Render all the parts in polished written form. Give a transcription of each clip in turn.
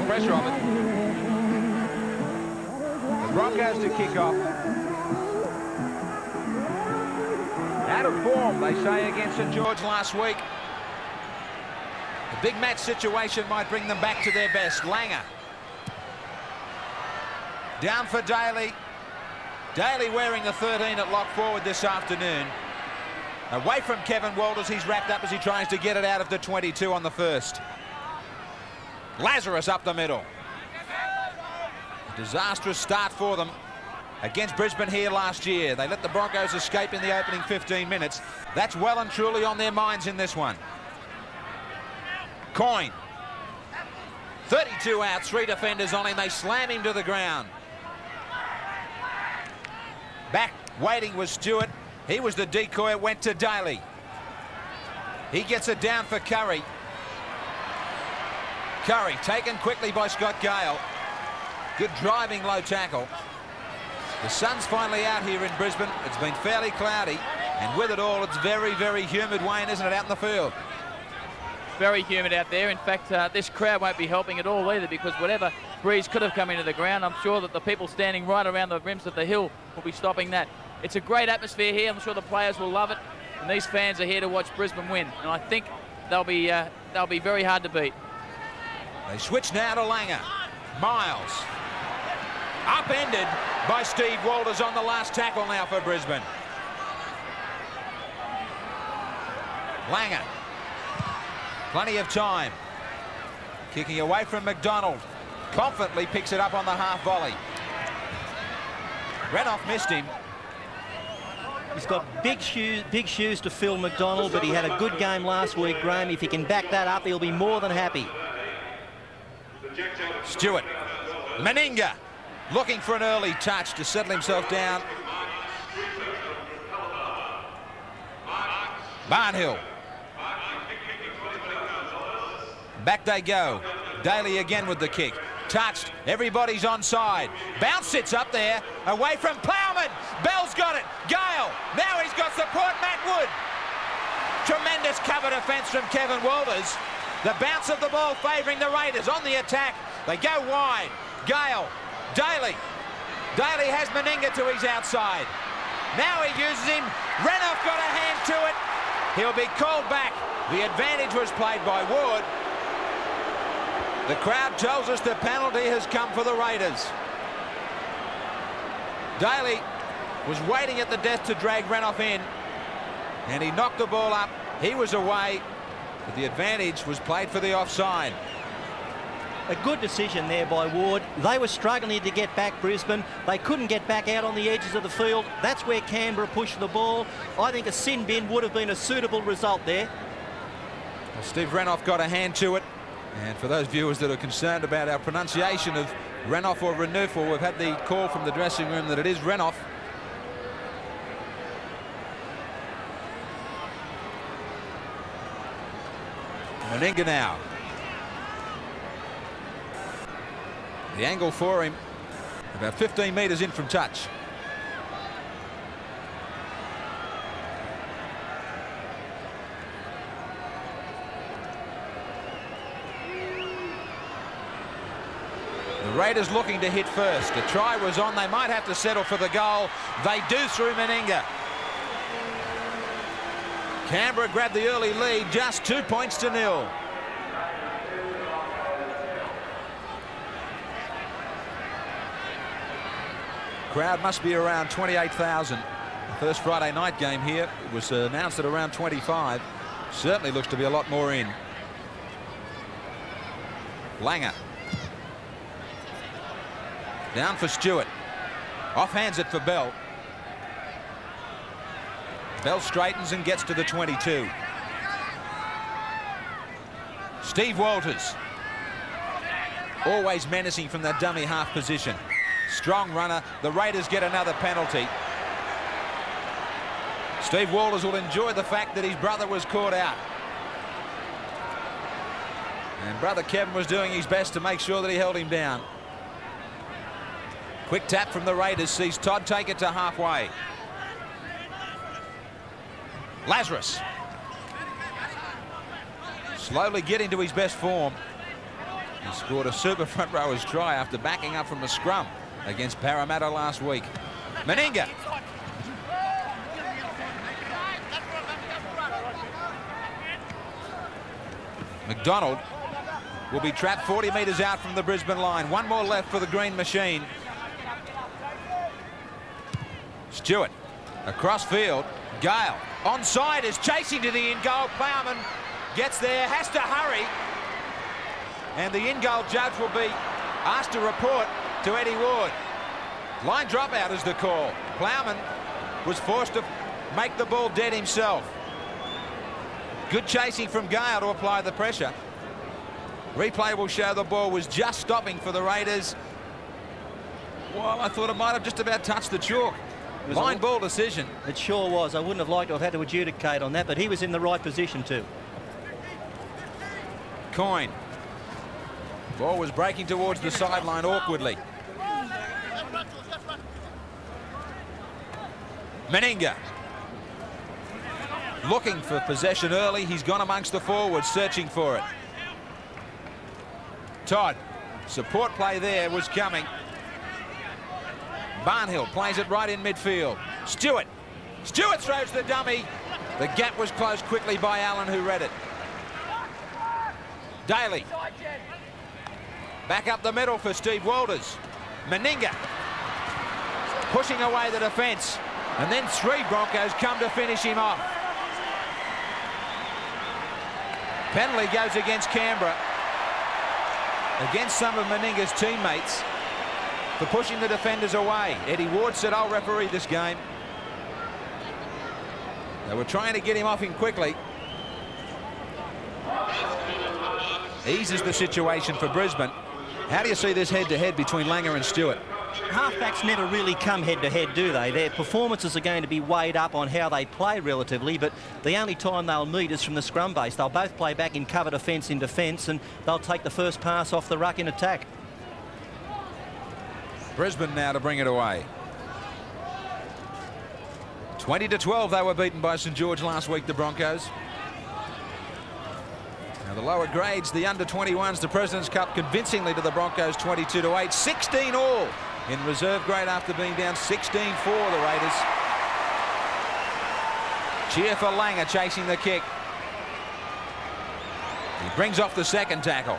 pressure of it. The Broncos to kick off. Out of form, they say, against St George last week. The big match situation might bring them back to their best. Langer. Down for Daly. Daly wearing the 13 at lock forward this afternoon. Away from Kevin Walters, he's wrapped up as he tries to get it out of the 22 on the first. Lazarus up the middle. A disastrous start for them against Brisbane here last year. They let the Broncos escape in the opening 15 minutes. That's well and truly on their minds in this one. Coyne. 32 out, 3 defenders on him. They slam him to the ground. Back waiting was Stewart. He was the decoy. It went to Daly. He gets it down for Curry. Curry taken quickly by Scott Gale. Good driving low tackle. The sun's finally out here in Brisbane. It's been fairly cloudy, and with it all, it's very, very humid, Wayne, isn't it, out in the field? Very humid out there. In fact, this crowd won't be helping at all either, because whatever breeze could have come into the ground, I'm sure that the people standing right around the rims of the hill will be stopping that. It's a great atmosphere here. I'm sure the players will love it, and these fans are here to watch Brisbane win, and I think they'll be very hard to beat. They switch now to Langer. Miles. Upended by Steve Walters on the last tackle now for Brisbane. Langer. Plenty of time. Kicking away from McDonald. Confidently picks it up on the half volley. Renouf missed him. He's got big shoes to fill, McDonald, but he had a good game last week, Graham. If he can back that up, he'll be more than happy. Stewart. Meninga looking for an early touch to settle himself down. Barnhill. Back they go. Daly again with the kick. Touched. Everybody's onside. Bounce sits up there. Away from Plowman. Bell's got it. Gale. Now he's got support. Matt Wood. Tremendous cover defence from Kevin Walters. The bounce of the ball favouring the Raiders on the attack. They go wide. Gale. Daly. Daly has Meninga to his outside. Now he uses him. Renouf got a hand to it. He'll be called back. The advantage was played by Wood. The crowd tells us the penalty has come for the Raiders. Daly was waiting at the death to drag Renouf in, and he knocked the ball up. He was away, but the advantage was played for the offside. A good decision there by Ward. They were struggling to get back Brisbane. They couldn't get back out on the edges of the field. That's where Canberra pushed the ball. I think a sin bin would have been a suitable result there. Well, Steve Renouf got a hand to it. And for those viewers that are concerned about our pronunciation of Renouf or Renouf, we've had the call from the dressing room that it is Renouf. Meninga now. The angle for him, about 15 metres in from touch. The Raiders looking to hit first. The try was on. They might have to settle for the goal. They do through Meninga. Canberra grabbed the early lead, just 2 points to 0. Crowd must be around 28,000. First Friday night game here. It was announced at around 25. Certainly looks to be a lot more in. Langer. Down for Stewart. Offhands it for Bell. Bell straightens and gets to the 22. Steve Walters. Always menacing from that dummy half position. Strong runner. The Raiders get another penalty. Steve Walters will enjoy the fact that his brother was caught out. And brother Kevin was doing his best to make sure that he held him down. Quick tap from the Raiders sees Todd take it to halfway. Lazarus. Slowly getting to his best form. He scored a super front rowers try after backing up from a scrum against Parramatta last week. Meninga. McDonald will be trapped 40 metres out from the Brisbane line. One more left for the green machine. Stewart across field. Gale onside is chasing to the in-goal. Plowman gets there, has to hurry. And the in-goal judge will be asked to report to Eddie Ward. Line dropout is the call. Plowman was forced to make the ball dead himself. Good chasing from Gale to apply the pressure. Replay will show the ball was just stopping for the Raiders. Well, I thought it might have just about touched the chalk. Line ball decision. It sure was. I wouldn't have liked to have had to adjudicate on that, but he was in the right position too. Coyne. Ball was breaking towards the sideline awkwardly. Meninga. Looking for possession early. He's gone amongst the forwards, searching for it. Todd. Support play there was coming. Barnhill plays it right in midfield. Stewart. Stewart throws the dummy. The gap was closed quickly by Allen, who read it. Daly. Back up the middle for Steve Walters. Meninga. Pushing away the defence. And then three Broncos come to finish him off. Penalty goes against Canberra. Against some of Meninga's teammates for pushing the defenders away. Eddie Ward said, "I'll referee this game." They were trying to get him off him quickly. Eases the situation for Brisbane. How do you see this head-to-head between Langer and Stewart? Halfbacks never really come head-to-head, do they? Their performances are going to be weighed up on how they play relatively, but the only time they'll meet is from the scrum base. They'll both play back in cover defence in defence, and they'll take the first pass off the ruck in attack. Brisbane now to bring it away. 20-12 they were beaten by St George last week, the Broncos. Now the lower grades, the under-21s, the President's Cup convincingly to the Broncos 22-8. 16 all in reserve grade after being down 16-4, the Raiders. Cheer for Langer chasing the kick. He brings off the second tackle.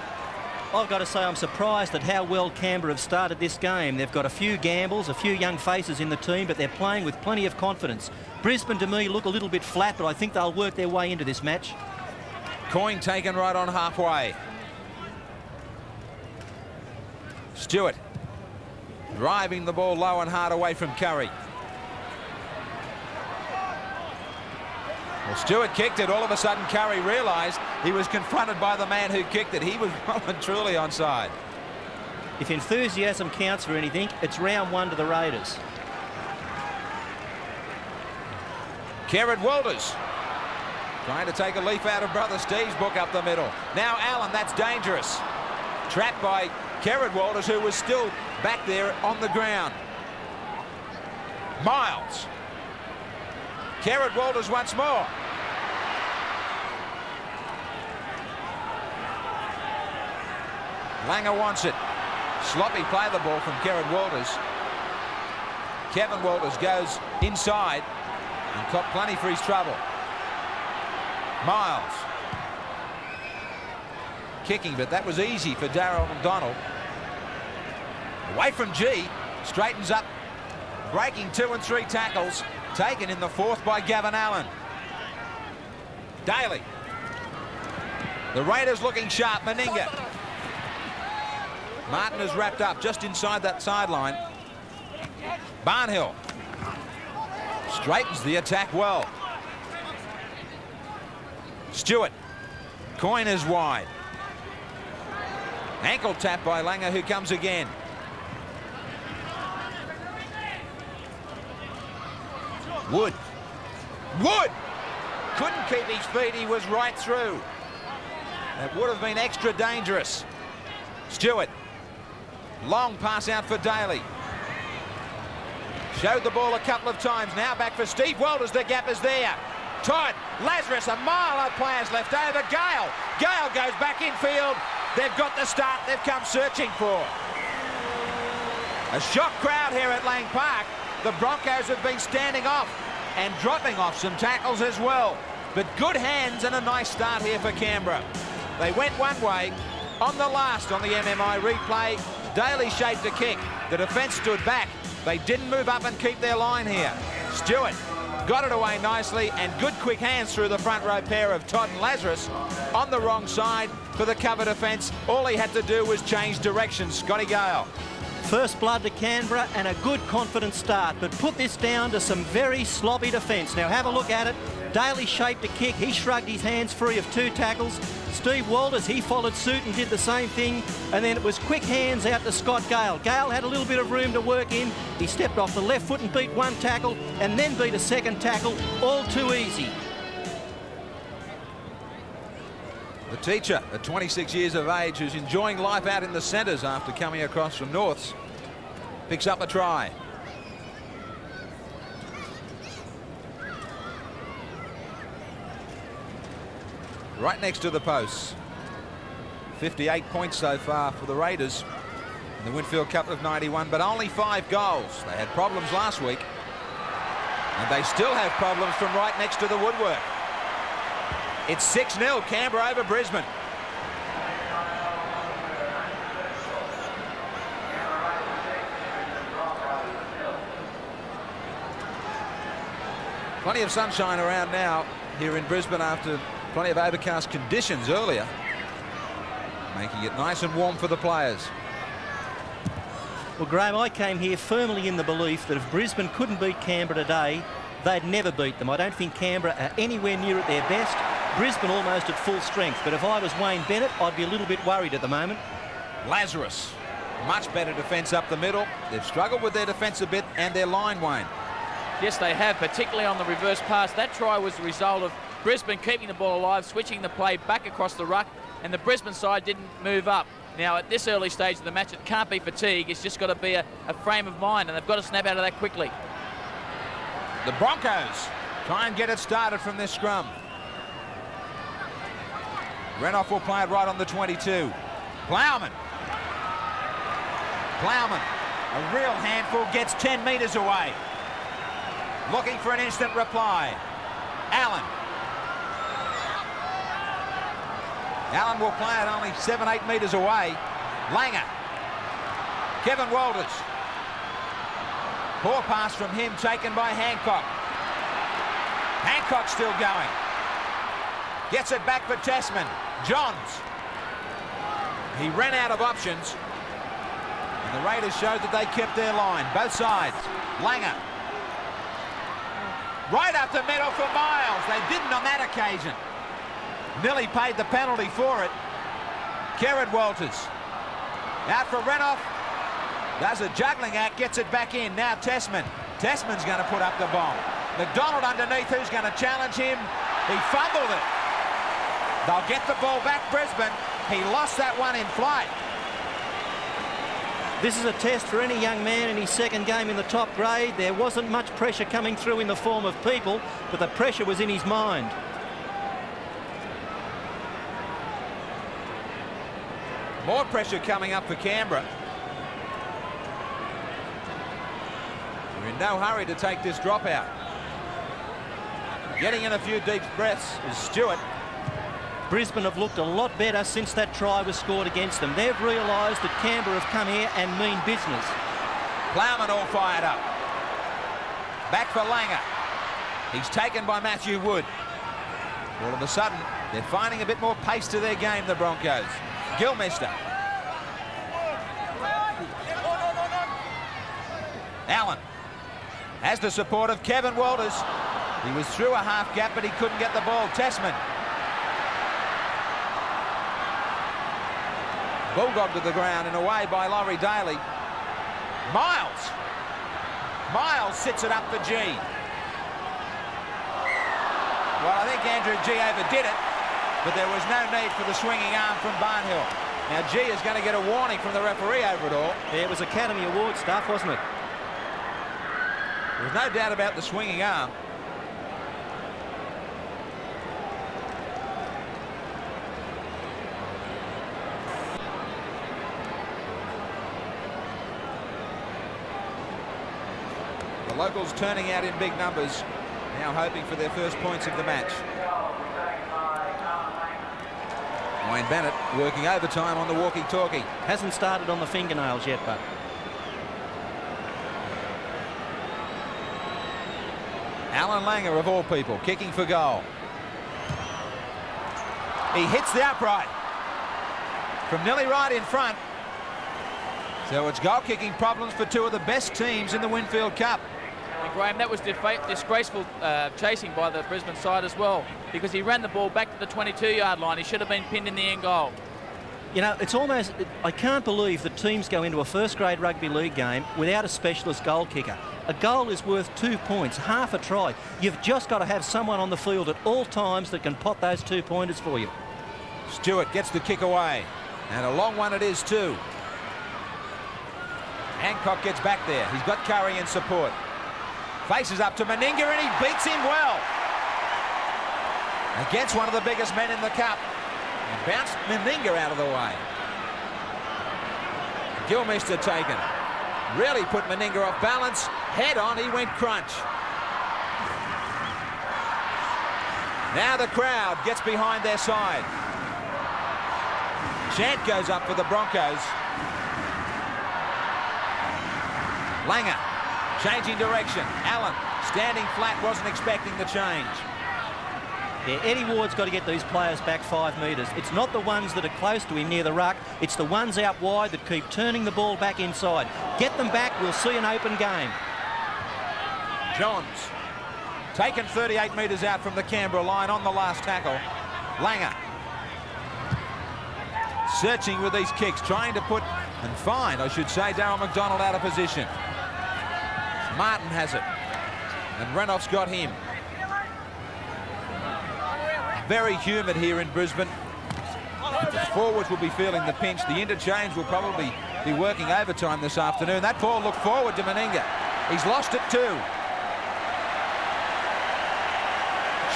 I've got to say I'm surprised at how well Canberra have started this game. They've got a few gambles, a few young faces in the team, but they're playing with plenty of confidence. Brisbane, to me, look a little bit flat, but I think they'll work their way into this match. Coyne taken right on halfway. Stewart driving the ball low and hard away from Curry. Well, Stewart kicked it. All of a sudden, Curry realised he was confronted by the man who kicked it. He was well and truly onside. If enthusiasm counts for anything, it's round one to the Raiders. Kerrod Walters trying to take a leaf out of brother Steve's book up the middle. Now Allen, that's dangerous. Trapped by Kerrod Walters, who was still back there on the ground. Miles. Kerrod Walters once more. Langer wants it. Sloppy play the ball from Kerrod Walters. Kevin Walters goes inside and caught plenty for his trouble. Miles. Kicking, but that was easy for Darryl McDonald. Away from G. Straightens up. Breaking 2 and 3 tackles. Taken in the fourth by Gavin Allen. Daly. The Raiders looking sharp. Meninga. Martin is wrapped up just inside that sideline. Barnhill straightens the attack well. Stewart. Coyne is wide. Ankle tap by Langer, who comes again. Wood. Wood! Couldn't keep his feet. He was right through. That would have been extra dangerous. Stewart. Long pass out for Daly. Showed the ball a couple of times. Now back for Steve Walters. The gap is there. Todd. Lazarus. A mile of players left over. Gale. Gale goes back infield. They've got the start they've come searching for. A shock crowd here at Lang Park. The Broncos have been standing off and dropping off some tackles as well. But good hands and a nice start here for Canberra. They went one way. On the last on the MMI replay, Daly shaped a kick. The defence stood back. They didn't move up and keep their line here. Stewart got it away nicely, and good quick hands through the front row pair of Todd and Lazarus on the wrong side for the cover defence. All he had to do was change direction. Scotty Gale. First blood to Canberra and a good confident start, but put this down to some very sloppy defence. Now have a look at it. Daly shaped a kick. He shrugged his hands free of 2 tackles. Steve Walters, he followed suit and did the same thing. And then it was quick hands out to Scott Gale. Gale had a little bit of room to work in. He stepped off the left foot and beat 1 tackle and then beat a 2nd tackle. All too easy. The teacher, at 26 years of age, who's enjoying life out in the centres after coming across from Norths, picks up a try. Right next to the posts. 58 points so far for the Raiders in the Winfield Cup of 91, but only 5 goals. They had problems last week, and they still have problems from right next to the woodwork. It's 6-0 Canberra over Brisbane. Plenty of sunshine around now here in Brisbane after plenty of overcast conditions earlier, making it nice and warm for the players. Well, Graham, I came here firmly in the belief that if Brisbane couldn't beat Canberra today, they'd never beat them. I don't think Canberra are anywhere near at their best. Brisbane almost at full strength, but if I was Wayne Bennett, I'd be a little bit worried at the moment. Lazarus, much better defence up the middle. They've struggled with their defence a bit and their line, Wayne. Yes, they have, particularly on the reverse pass. That try was the result of Brisbane keeping the ball alive, switching the play back across the ruck, and the Brisbane side didn't move up. Now, at this early stage of the match, it can't be fatigue. It's just got to be a frame of mind, and they've got to snap out of that quickly. The Broncos try and get it started from this scrum. Renouf will play it right on the 22. Plowman. Plowman, a real handful, gets 10 metres away. Looking for an instant reply. Allen. Allen will play it only 7-8 metres away. Langer. Kevin Walters. Poor pass from him, taken by Hancock. Hancock still going. Gets it back for Tasman. Johns. He ran out of options. And the Raiders showed that they kept their line. Both sides. Langer. Right up the middle for Miles. They didn't on that occasion. Nearly paid the penalty for it. Kerrod Walters. Out for Renouf. Does a juggling act, gets it back in. Now Tasman. Tasman's going to put up the bomb. McDonald underneath, who's going to challenge him? He fumbled it. They'll get the ball back, Brisbane. He lost that one in flight. This is a test for any young man in his 2nd game in the top grade. There wasn't much pressure coming through in the form of people, but the pressure was in his mind. More pressure coming up for Canberra. They're in no hurry to take this dropout. Getting in a few deep breaths is Stewart. Brisbane have looked a lot better since that try was scored against them. They've realised that Canberra have come here and mean business. Plowman all fired up. Back for Langer. He's taken by Matthew Wood. All of a sudden, they're finding a bit more pace to their game, the Broncos. Gilmister. Allen has the support of Kevin Walters. He was through a half gap, but he couldn't get the ball. Tasman. Bulldog to the ground and away by Laurie Daly. Miles. Miles sits it up for G. Well, I think Andrew G overdid it, but there was no need for the swinging arm from Barnhill. Now G is going to get a warning from the referee over it all. Yeah, it was Academy Award stuff, wasn't it? There's no doubt about the swinging arm. Locals turning out in big numbers, now hoping for their first points of the match. Wayne Bennett working overtime on the walkie-talkie. Hasn't started on the fingernails yet, but Alan Langer, of all people, kicking for goal. He hits the upright from nearly right in front. So it's goal-kicking problems for two of the best teams in the Winfield Cup. And Graham, that was disgraceful chasing by the Brisbane side as well, because he ran the ball back to the 22-yard line. He should have been pinned in the end goal. you know, it's almost, I can't believe that teams go into a first-grade rugby league game without a specialist goal kicker. A goal is worth 2 points, half a try. You've just got to have someone on the field at all times that can pot those 2-pointers for you. Stewart gets the kick away, and a long one it is too. Hancock gets back there. He's got Curry in support. Faces up to Meninga and he beats him well. Against one of the biggest men in the cup. And bounced Meninga out of the way. Gilmeister taken. Really put Meninga off balance. Head on, he went crunch. Now the crowd gets behind their side. Chant goes up for the Broncos. Langer changing direction. Allen standing flat, wasn't expecting the change. Yeah, Eddie Ward's got to get these players back 5 metres. It's not the ones that are close to him near the ruck. It's the ones out wide that keep turning the ball back inside. Get them back, we'll see an open game. Johns taken 38 metres out from the Canberra line on the last tackle. Langer searching with these kicks, trying to put and find, I should say, Darryl McDonald out of position. Martin has it, and Renoff's got him. Very humid here in Brisbane. The forwards will be feeling the pinch. The interchange will probably be working overtime this afternoon. That ball looked forward to Meninga. He's lost it too.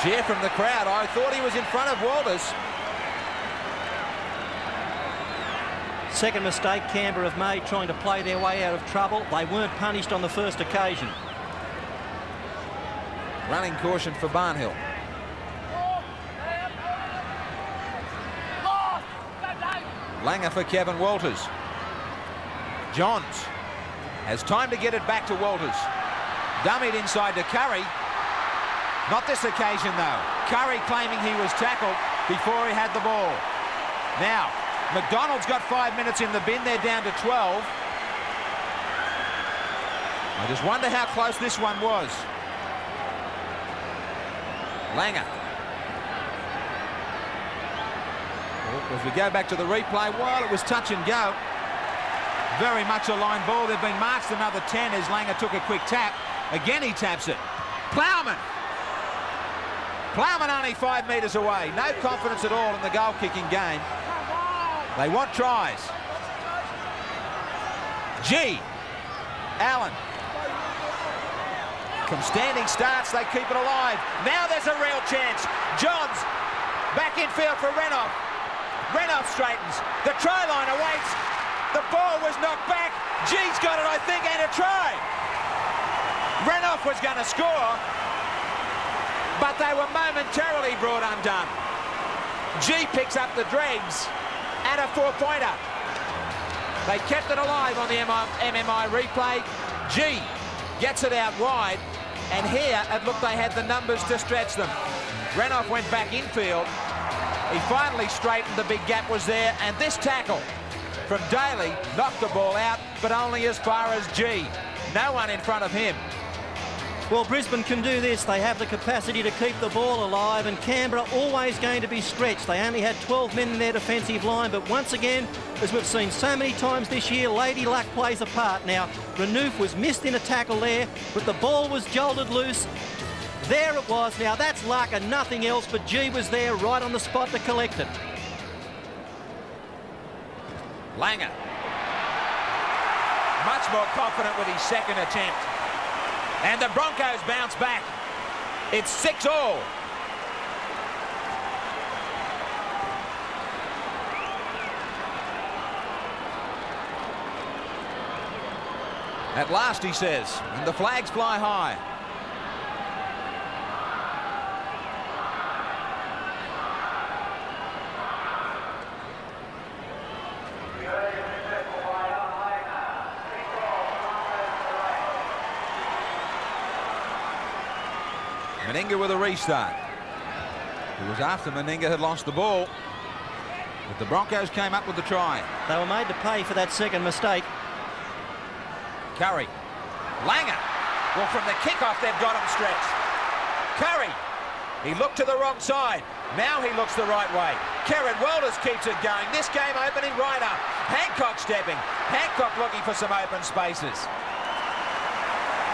Cheer from the crowd. I thought he was in front of Walters. Second mistake Canberra have made trying to play their way out of trouble. They weren't punished on the first occasion. Running caution for Barnhill. Langer for Kevin Walters. Johns has time to get it back to Walters. Dummied inside to Curry. Not this occasion though. Curry claiming he was tackled before he had the ball. Now, McDonald's got 5 minutes in the bin. They're down to 12. I just wonder how close this one was. Langer. As we go back to the replay, well, it was touch and go. Very much a line ball. They've been marched another 10 as Langer took a quick tap. Again, he taps it. Plowman. Plowman only 5 metres away. No confidence at all in the goal-kicking game. They want tries. G. Allen. From standing starts, they keep it alive. Now there's a real chance. Johns back in field for Renoff. Renoff straightens. The try line awaits. The ball was knocked back. G's got it, I think, and a try. Renoff was going to score, but they were momentarily brought undone. G picks up the dregs and a 4-pointer. They kept it alive on the MMI replay. G gets it out wide, and here it looked they had the numbers to stretch them. Renoff went back infield. He finally straightened, the big gap was there, and this tackle from Daly knocked the ball out, but only as far as G. No one in front of him. Well, Brisbane can do this. They have the capacity to keep the ball alive, and Canberra always going to be stretched. They only had 12 men in their defensive line, but once again, as we've seen so many times this year, lady luck plays a part. Now, Renouf was missed in a tackle there, but the ball was jolted loose. There it was. Now, that's luck and nothing else, but G was there right on the spot to collect it. Langer. Much more confident with his second attempt. And the Broncos bounce back. It's 6-all. At last, he says, and the flags fly high. Meninga with a restart. It was after Meninga had lost the ball, but the Broncos came up with the try. They were made to pay for that second mistake. Curry. Langer. Well, from the kickoff, they've got him stretched. Curry. He looked to the wrong side. Now he looks the right way. Kerrod Walters keeps it going. This game opening right up. Hancock stepping. Hancock looking for some open spaces.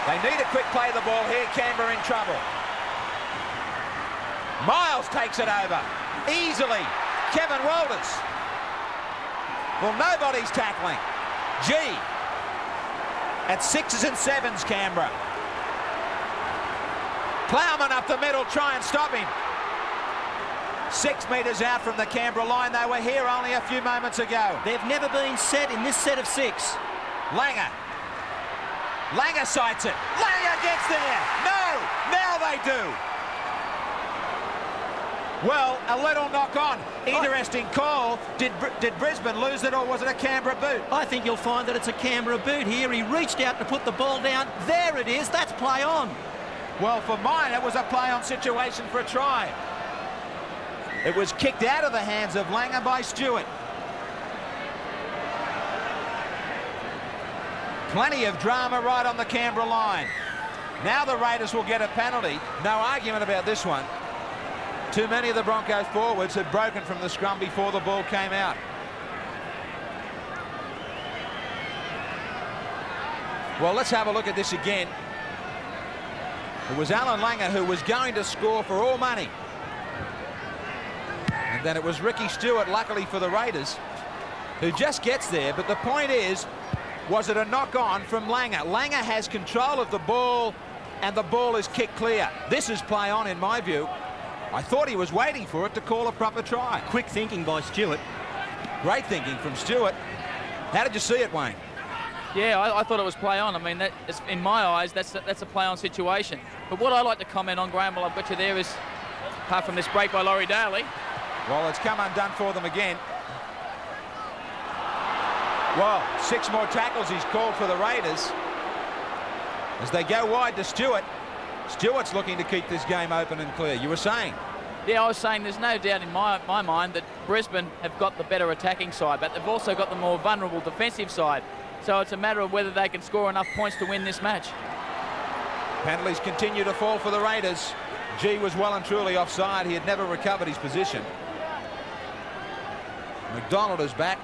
They need a quick play of the ball here. Canberra in trouble. Miles takes it over. Easily. Kevin Walters. Well, nobody's tackling. G. At 6s and 7s, Canberra. Plowman up the middle, try and stop him. 6 metres out from the Canberra line. They were here only a few moments ago. They've never been set in this set of 6. Langer. Langer sights it. Langer gets there. No! Now they do. Well, a little knock on. Interesting call. Did Brisbane lose it, or was it a Canberra boot? I think you'll find that it's a Canberra boot here. He reached out to put the ball down. There it is. That's play on. Well, for mine, it was a play on situation for a try. It was kicked out of the hands of Langer by Stewart. Plenty of drama right on the Canberra line. Now the Raiders will get a penalty. No argument about this one. Too many of the Broncos forwards had broken from the scrum before the ball came out. Well, let's have a look at this again. It was Alan Langer who was going to score for all money. And then it was Ricky Stewart, luckily for the Raiders, who just gets there. But the point is, was it a knock-on from Langer? Langer has control of the ball, and the ball is kicked clear. This is play on, in my view. I thought he was waiting for it to call a proper try. Quick thinking by Stewart. Great thinking from Stewart. How did you see it, Wayne? Yeah, I thought it was play on. I mean, that is, in my eyes, that's a play on situation. But what I like to comment on, Graham, while I've got you there, is, apart from this break by Laurie Daly. Well, it's come undone for them again. Well, 6 more tackles he's called for the Raiders. As they go wide to Stewart. Stewart's looking to keep this game open and clear. You were saying? Yeah, I was saying there's no doubt in my mind that Brisbane have got the better attacking side, but they've also got the more vulnerable defensive side. So it's a matter of whether they can score enough points to win this match. Penalties continue to fall for the Raiders. G was well and truly offside. He had never recovered his position. McDonald is back.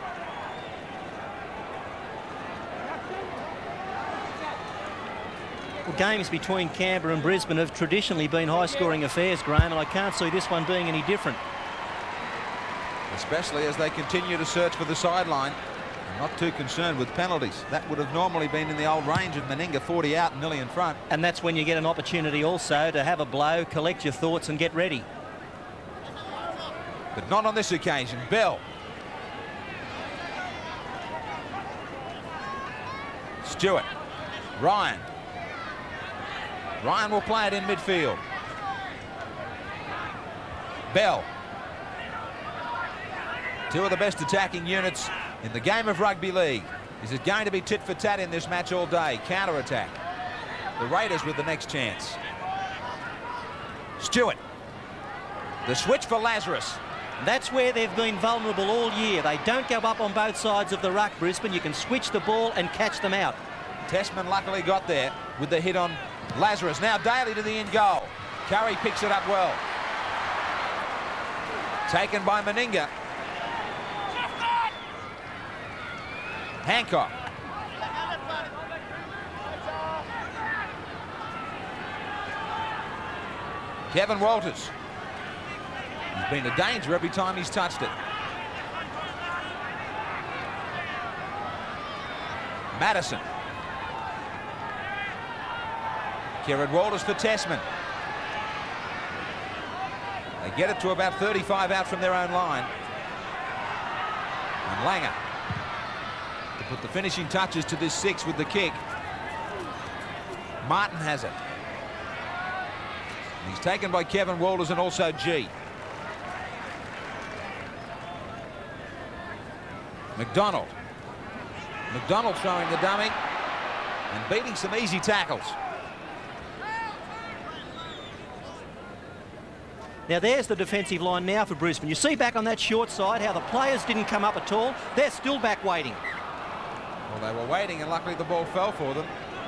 Well, games between Canberra and Brisbane have traditionally been high-scoring affairs, Graham, and I can't see this one being any different. Especially as they continue to search for the sideline. Not too concerned with penalties. That would have normally been in the old range of Meninga, 40 out and nearly in front. And that's when you get an opportunity also to have a blow, collect your thoughts and get ready. But not on this occasion. Bell. Stewart. Ryan. Ryan will play it in midfield. Bell. Two of the best attacking units in the game of rugby league. Is it going to be tit for tat in this match all day? Counter-attack. The Raiders with the next chance. Stewart. The switch for Lazarus. That's where they've been vulnerable all year. They don't go up on both sides of the ruck, Brisbane. You can switch the ball and catch them out. Tessman luckily got there with the hit on Lazarus. Now Daly to the in goal. Curry picks it up well. Taken by Meninga. Hancock. Kevin Walters. He's been a danger every time he's touched it. Madison. Kerrod Walters for Tessman. They get it to about 35 out from their own line. And Langer to put the finishing touches to this 6 with the kick. Martin has it. And he's taken by Kevin Walters and also G. McDonald. McDonald throwing the dummy and beating some easy tackles. Now there's the defensive line now for Brisbane. You see back on that short side how the players didn't come up at all. They're still back waiting. Well, they were waiting and luckily the ball fell for them,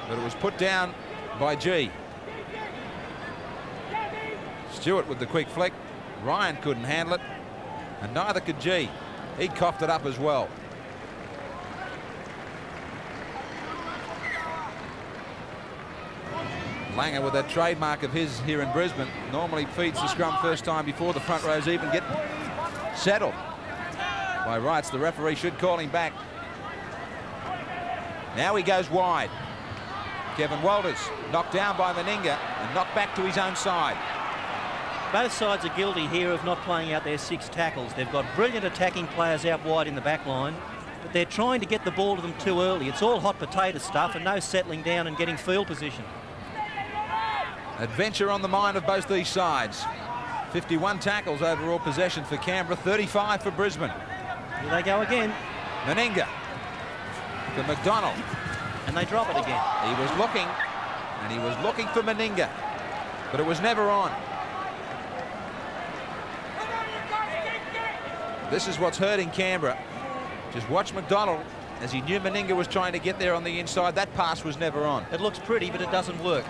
but it was put down by G. Stewart with the quick flick. Ryan couldn't handle it, and neither could G. He coughed it up as well. Langer with that trademark of his here in Brisbane normally feeds the scrum first time before the front rows even get settled. By rights, the referee should call him back. Now he goes wide. Kevin Walters knocked down by Meninga and knocked back to his own side. Both sides are guilty here of not playing out their 6 tackles. They've got brilliant attacking players out wide in the back line, but they're trying to get the ball to them too early. It's all hot potato stuff and no settling down and getting field position. Adventure on the mind of both these sides. 51 tackles overall possession for Canberra, 35 for Brisbane. Here they go again. Meninga to McDonald. And they drop it again. He was looking, and he was looking for Meninga, but it was never on. This is what's hurting Canberra. Just watch McDonald as he knew Meninga was trying to get there on the inside. That pass was never on. It looks pretty, but it doesn't work.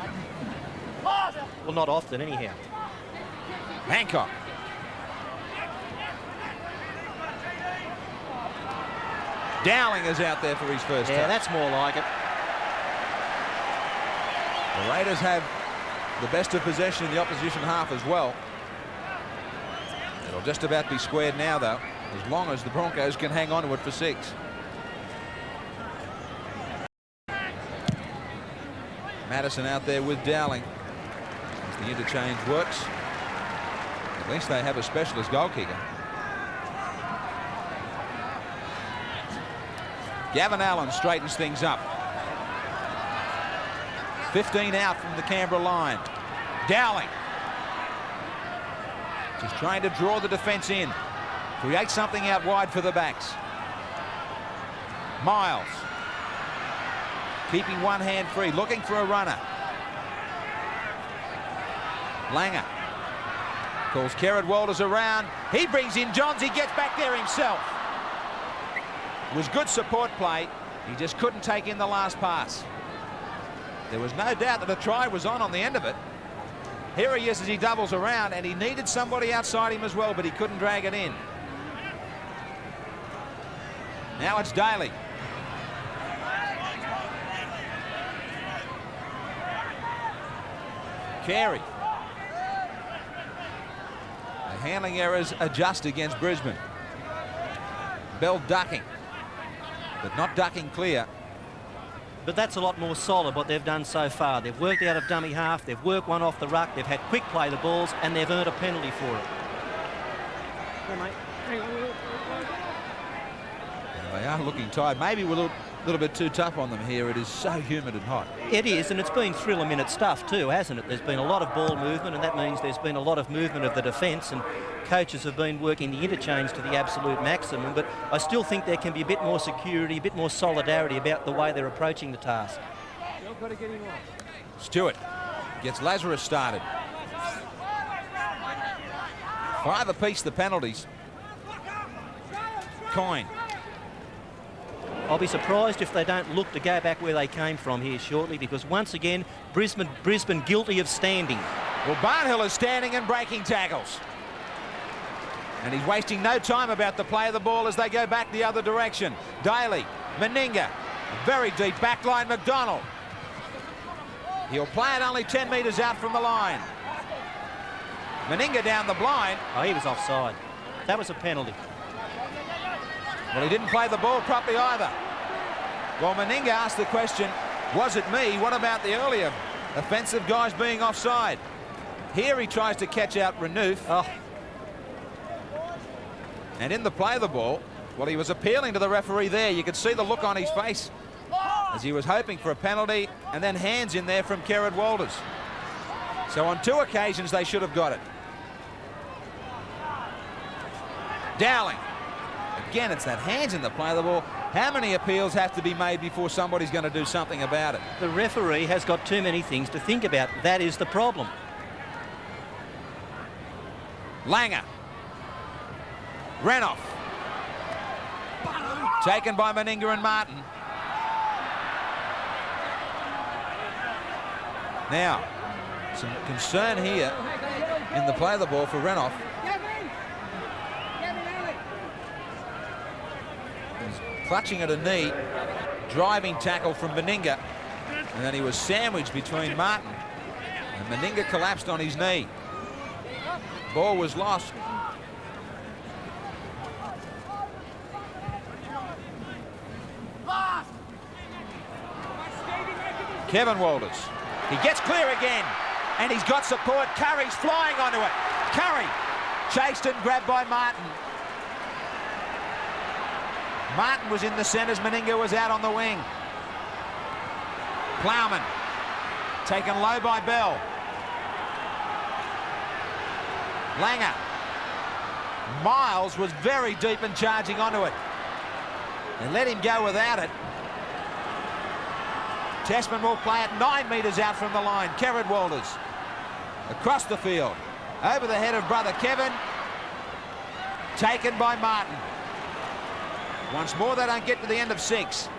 Well, not often, anyhow. Hancock. Dowling is out there for his first touch. That's more like it. The Raiders have the best of possession in the opposition half as well. It'll just about be squared now, though, as long as the Broncos can hang on to it for 6. Madison out there with Dowling. As the interchange works, at least they have a specialist goal kicker. Gavin Allen straightens things up. 15 out from the Canberra line. Dowling just trying to draw the defence in, create something out wide for the backs. Miles keeping one hand free, looking for a runner. Langer calls Kerrod Walters around. He brings in Johns. He gets back there himself. It was good support play. He just couldn't take in the last pass. There was no doubt that a try was on the end of it. Here he is as he doubles around, and he needed somebody outside him as well, but he couldn't drag it in. Now it's Daly. Carey. The handling errors adjust against Brisbane. Bell ducking, but not ducking clear. But that's a lot more solid what they've done so far. They've worked out of dummy half, they've worked one off the ruck, they've had quick play the balls, and they've earned a penalty for it. Hey, mate. They are looking tired. Maybe we're a little bit too tough on them here. It is so humid and hot. It is, and it's been thriller-minute stuff too, hasn't it? There's been a lot of ball movement, and that means there's been a lot of movement of the defence, and coaches have been working the interchange to the absolute maximum, but I still think there can be a bit more security, a bit more solidarity about the way they're approaching the task. Stewart gets Lazarus started. 5 apiece the penalties. Coyne. I'll be surprised if they don't look to go back where they came from here shortly, because once again, Brisbane guilty of standing. Well, Barnhill is standing and breaking tackles. And he's wasting no time about the play of the ball as they go back the other direction. Daly, Meninga, very deep backline, McDonald. He'll play it only 10 metres out from the line. Meninga down the blind. Oh, he was offside. That was a penalty. Well, he didn't play the ball properly either. Well, Meninga asked the question, was it me? What about the earlier offensive guys being offside? Here he tries to catch out Renouf. Oh. And in the play of the ball, well, he was appealing to the referee there. You could see the look on his face. as he was hoping for a penalty, and then hands in there from Kerrod Walters. So on 2 occasions they should have got it. Dowling. Again, it's that hands in the play of the ball. How many appeals have to be made before somebody's going to do something about it? The referee has got too many things to think about. That is the problem. Langer. Renoff. Taken by Meninga and Martin. Now, some concern here in the play of the ball for Renoff. He's clutching at a knee. Driving tackle from Meninga. And then he was sandwiched between Martin. And Meninga collapsed on his knee. Ball was lost. Kevin Walters. He gets clear again, and he's got support. Curry's flying onto it. Curry chased and grabbed by Martin. Martin was in the centres. Meninga was out on the wing. Plowman taken low by Bell. Langer. Miles was very deep and charging onto it. They let him go without it. Tessman will play it 9 metres out from the line. Kerrod Walters across the field. Over the head of brother Kevin. Taken by Martin. Once more they don't get to the end of 6.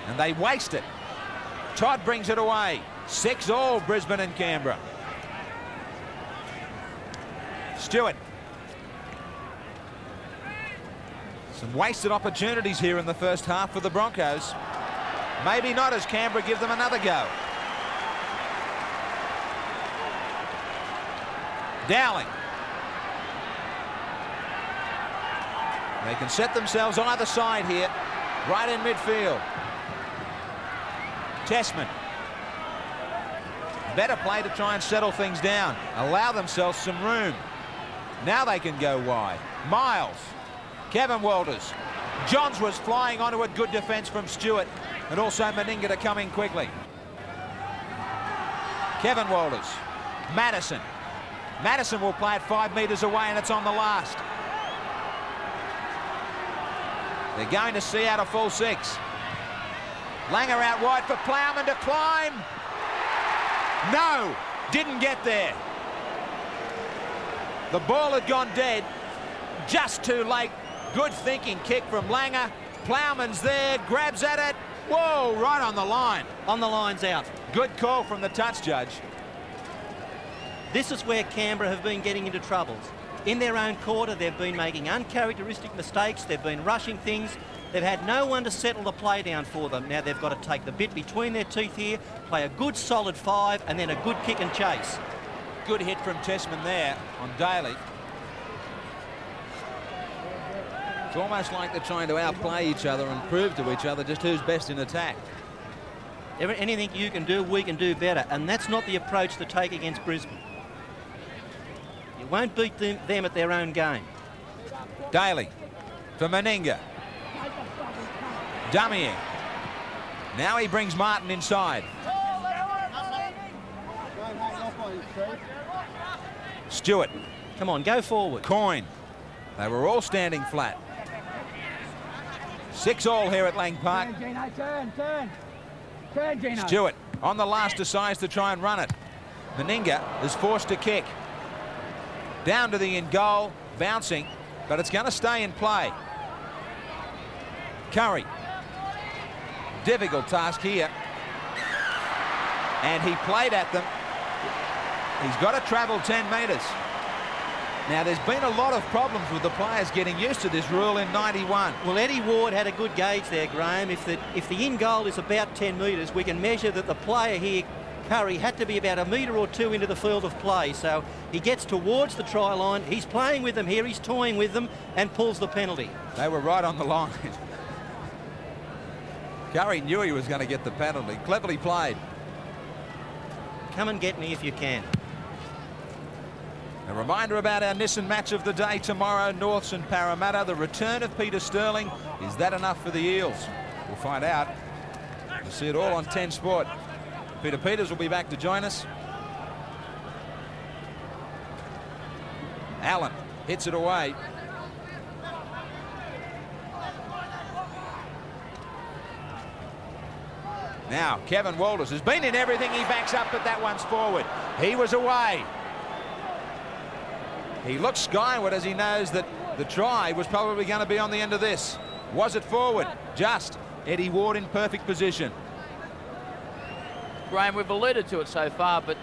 And they waste it. Todd brings it away. 6-all Brisbane and Canberra. Stewart. Some wasted opportunities here in the first half for the Broncos. Maybe not, as Canberra give them another go. Dowling. They can set themselves either side here, right in midfield. Tessman. Better play to try and settle things down, allow themselves some room. Now they can go wide. Miles. Kevin Walters. Johns was flying onto it. Good defence from Stewart. And also Meninga to come in quickly. Kevin Walters. Madison. Madison will play it 5 metres away, and it's on the last. They're going to see out a full 6. Langer out wide for Plowman to climb. No, didn't get there. The ball had gone dead. Just too late. Good thinking kick from Langer. Plowman's there, grabs at it. Whoa, right on the line. On the line's out. Good call from the touch judge. This is where Canberra have been getting into troubles. In their own quarter, they've been making uncharacteristic mistakes. They've been rushing things. They've had no one to settle the play down for them. Now they've got to take the bit between their teeth here, play a good solid 5, and then a good kick and chase. Good hit from Tessman there on Daly. It's almost like they're trying to outplay each other and prove to each other just who's best in attack. Anything you can do, we can do better. And that's not the approach to take against Brisbane. You won't beat them at their own game. Daly for Meninga. Dummying. Now he brings Martin inside. Stewart. Come on, go forward. Coyne. They were all standing flat. 6-all here at Lang Park. Turn, Gino. Stewart on the last decides to try and run it. Meninga is forced to kick. Down to the in goal, bouncing, but it's going to stay in play. Curry. Difficult task here. And he played at them. He's got to travel 10 metres. Now, there's been a lot of problems with the players getting used to this rule in 91. Well, Eddie Ward had a good gauge there, Graham. If the in goal is about 10 metres, we can measure that the player here, Curry, had to be about 1 metre or 2 into the field of play. So he gets towards the try line. He's playing with them here. He's toying with them and pulls the penalty. They were right on the line. Curry knew he was going to get the penalty. Cleverly played. Come and get me if you can. A reminder about our Nissan match of the day tomorrow, Norths and Parramatta. The return of Peter Sterling. Is that enough for the Eels? We'll find out. You see it all on 10 Sport. Peter Peters will be back to join us. Allen hits it away. Now, Kevin Walters has been in everything. He backs up, but that one's forward. He was away. He looks skyward as he knows that the try was probably going to be on the end of this. Was it forward? Just. Eddie Ward in perfect position. Graham, we've alluded to it so far, but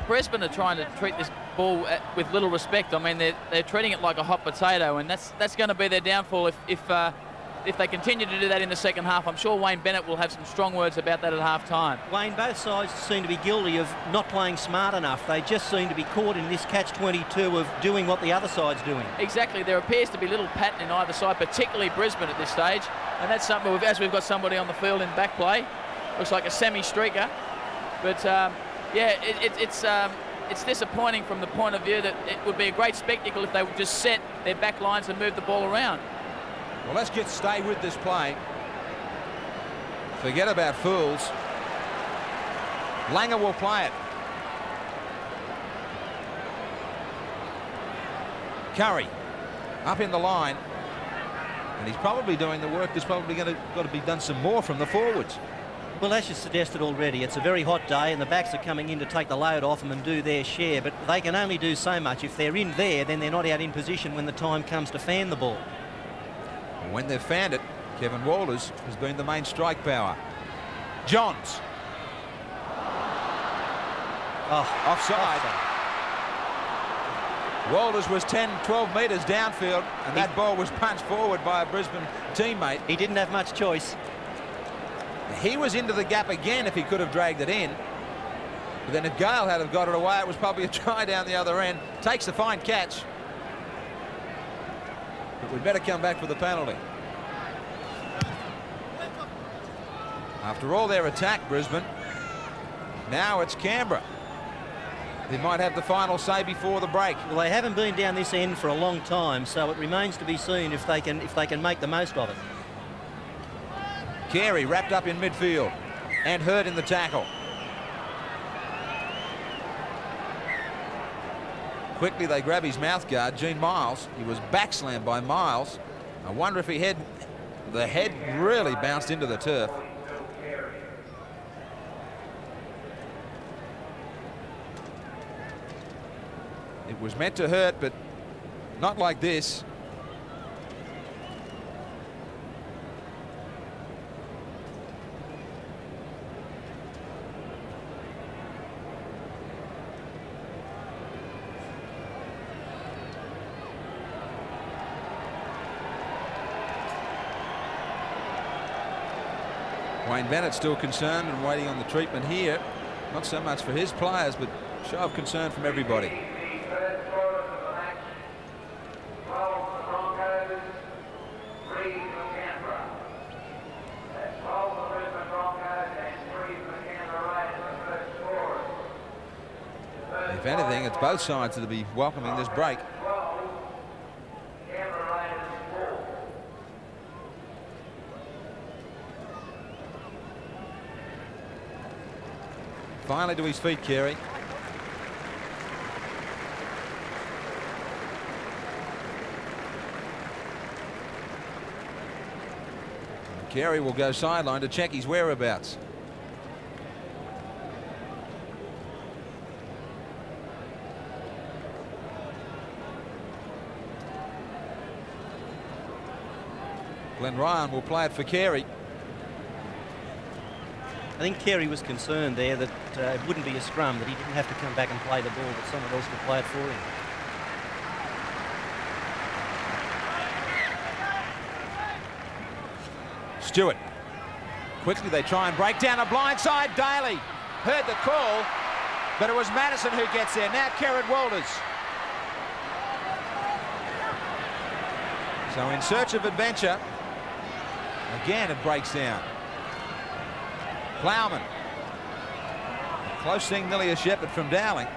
Brisbane are trying to treat this ball with little respect. I mean, they're treating it like a hot potato, and that's going to be their downfall if they continue to do that in the second half. I'm sure Wayne Bennett will have some strong words about that at half-time. Wayne, both sides seem to be guilty of not playing smart enough. They just seem to be caught in this catch-22 of doing what the other side's doing. Exactly. There appears to be little pattern in either side, particularly Brisbane at this stage, and that's something as we've got somebody on the field in back play. Looks like a semi-streaker, but yeah, it's disappointing from the point of view that it would be a great spectacle if they would just set their back lines and move the ball around. Well, let's stay with this play. Forget about fools. Langer will play it. Curry up in the line, and he's probably doing the work. There's probably got to be done some more from the forwards. Well, as you suggested already, it's a very hot day and the backs are coming in to take the load off them and do their share, but they can only do so much. If they're in there, then they're not out in position when the time comes to fan the ball. When they've fanned it, Kevin Walters has been the main strike power. Johns. Offside. Walters was 10-12 metres downfield, and that ball was punched forward by a Brisbane teammate. He didn't have much choice. He was into the gap again if he could have dragged it in. But then if Gale had have got it away, it was probably a try down the other end. Takes the fine catch. But we'd better come back for the penalty. After all their attack, Brisbane, now it's Canberra. They might have the final say before the break. Well, they haven't been down this end for a long time, so it remains to be seen if they can make the most of it. Carey wrapped up in midfield and hurt in the tackle. Quickly they grab his mouth guard, Gene Miles. He was backslammed by Miles. I wonder if the head really bounced into the turf. It was meant to hurt, but not like this. Wayne Bennett still concerned and waiting on the treatment here. Not so much for his players, but show of concern from everybody. If anything, it's both sides that will be welcoming this break. Finally to his feet, Carey. Carey will go sideline to check his whereabouts. Glenn Ryan will play it for Carey. I think Carey was concerned there that it wouldn't be a scrum, that he didn't have to come back and play the ball, that someone else would play it for him. Stewart. Quickly they try and break down a blindside. Daly heard the call, but it was Madison who gets there. Now Kevin Walters. So in search of adventure, again it breaks down. Plowman. Close thing, nearly a shepherd from Dowling.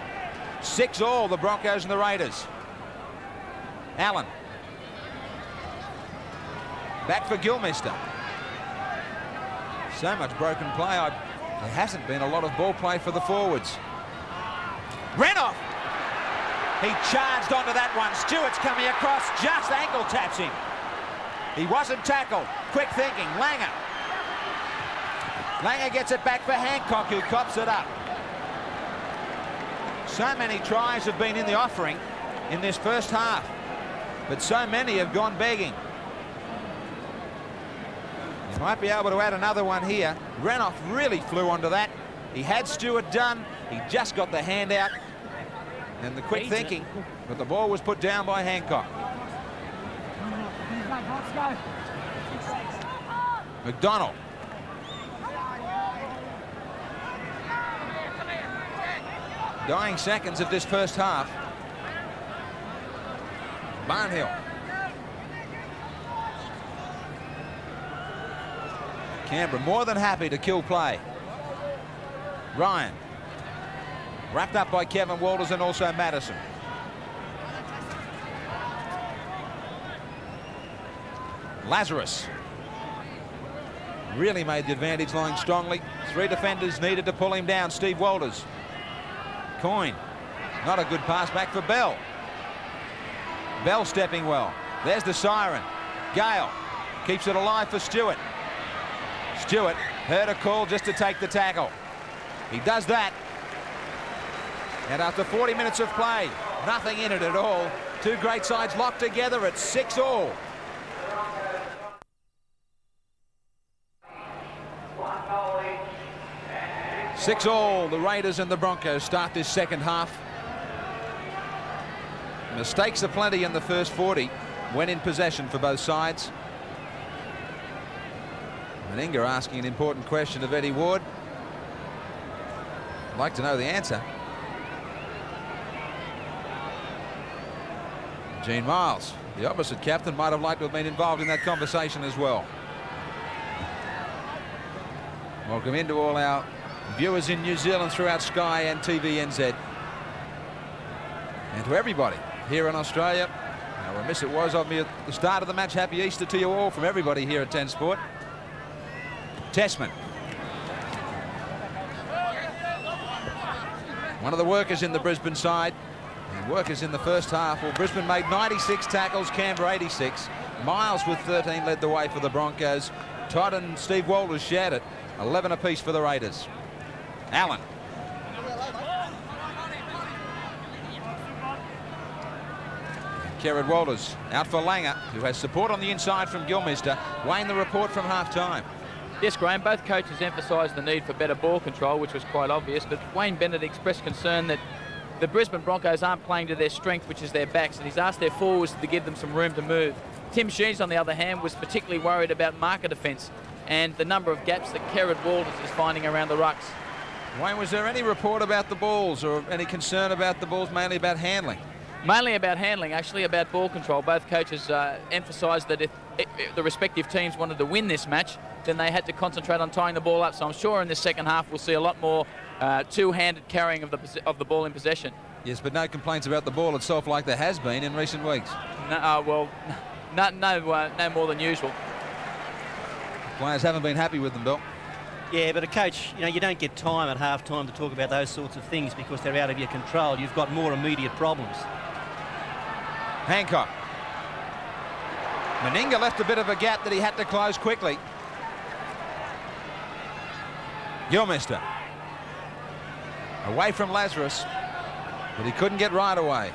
6-all, the Broncos and the Raiders. Allen. Back for Gilmister. So much broken play. There hasn't been a lot of ball play for the forwards. Renoff! He charged onto that one. Stewart's coming across, just ankle taps him. He wasn't tackled. Quick thinking. Langer. Langer gets it back for Hancock, who cops it up. So many tries have been in the offering in this first half, but so many have gone begging. He might be able to add another one here. Renoff really flew onto that. He had Stewart done. He just got the hand out and the quick thinking, but the ball was put down by Hancock. McDonald. Dying seconds of this first half. Barnhill. Canberra more than happy to kill play. Ryan. Wrapped up by Kevin Walters and also Madison. Lazarus. Really made the advantage lying strongly. 3 defenders needed to pull him down. Steve Walters. Coyne. Not a good pass back for Bell. Bell stepping well. There's the siren. Gale keeps it alive for Stewart. Stewart heard a call just to take the tackle. He does that. And after 40 minutes of play, nothing in it at all. Two great sides locked together at 6-all. Six all, the Raiders and the Broncos start this second half. Mistakes are plenty in the first 40 when in possession for both sides. Meninga asking an important question of Eddie Ward. I'd like to know the answer. Gene Miles, the opposite captain, might have liked to have been involved in that conversation as well. Welcome into all our viewers in New Zealand throughout Sky and TVNZ. And to everybody here in Australia, how remiss it was of me at the start of the match. Happy Easter to you all from everybody here at 10 Sport. Tessman. One of the workers in the Brisbane side. And workers in the first half. Well, Brisbane made 96 tackles, Canberra 86. Miles with 13 led the way for the Broncos. Todd and Steve Walters shared it. 11 apiece for the Raiders. Allen. Kerrod Walters out for Langer, who has support on the inside from Gilmister. Wayne, the report from half-time. Yes, Graham, both coaches emphasised the need for better ball control, which was quite obvious, but Wayne Bennett expressed concern that the Brisbane Broncos aren't playing to their strength, which is their backs, and he's asked their forwards to give them some room to move. Tim Sheens, on the other hand, was particularly worried about marker defence and the number of gaps that Kerrod Walters is finding around the rucks. Wayne, was there any report about the balls or any concern about the balls, mainly about handling? Mainly about handling, actually, about ball control. Both coaches emphasised that if the respective teams wanted to win this match, then they had to concentrate on tying the ball up. So I'm sure in this second half we'll see a lot more two-handed carrying of the ball in possession. Yes, but no complaints about the ball itself like there has been in recent weeks. No, no more than usual. Players haven't been happy with them, Bill. Yeah, but a coach, you don't get time at half-time to talk about those sorts of things because they're out of your control. You've got more immediate problems. Hancock. Meninga left a bit of a gap that he had to close quickly. Gilmister. Away from Lazarus, but he couldn't get right away.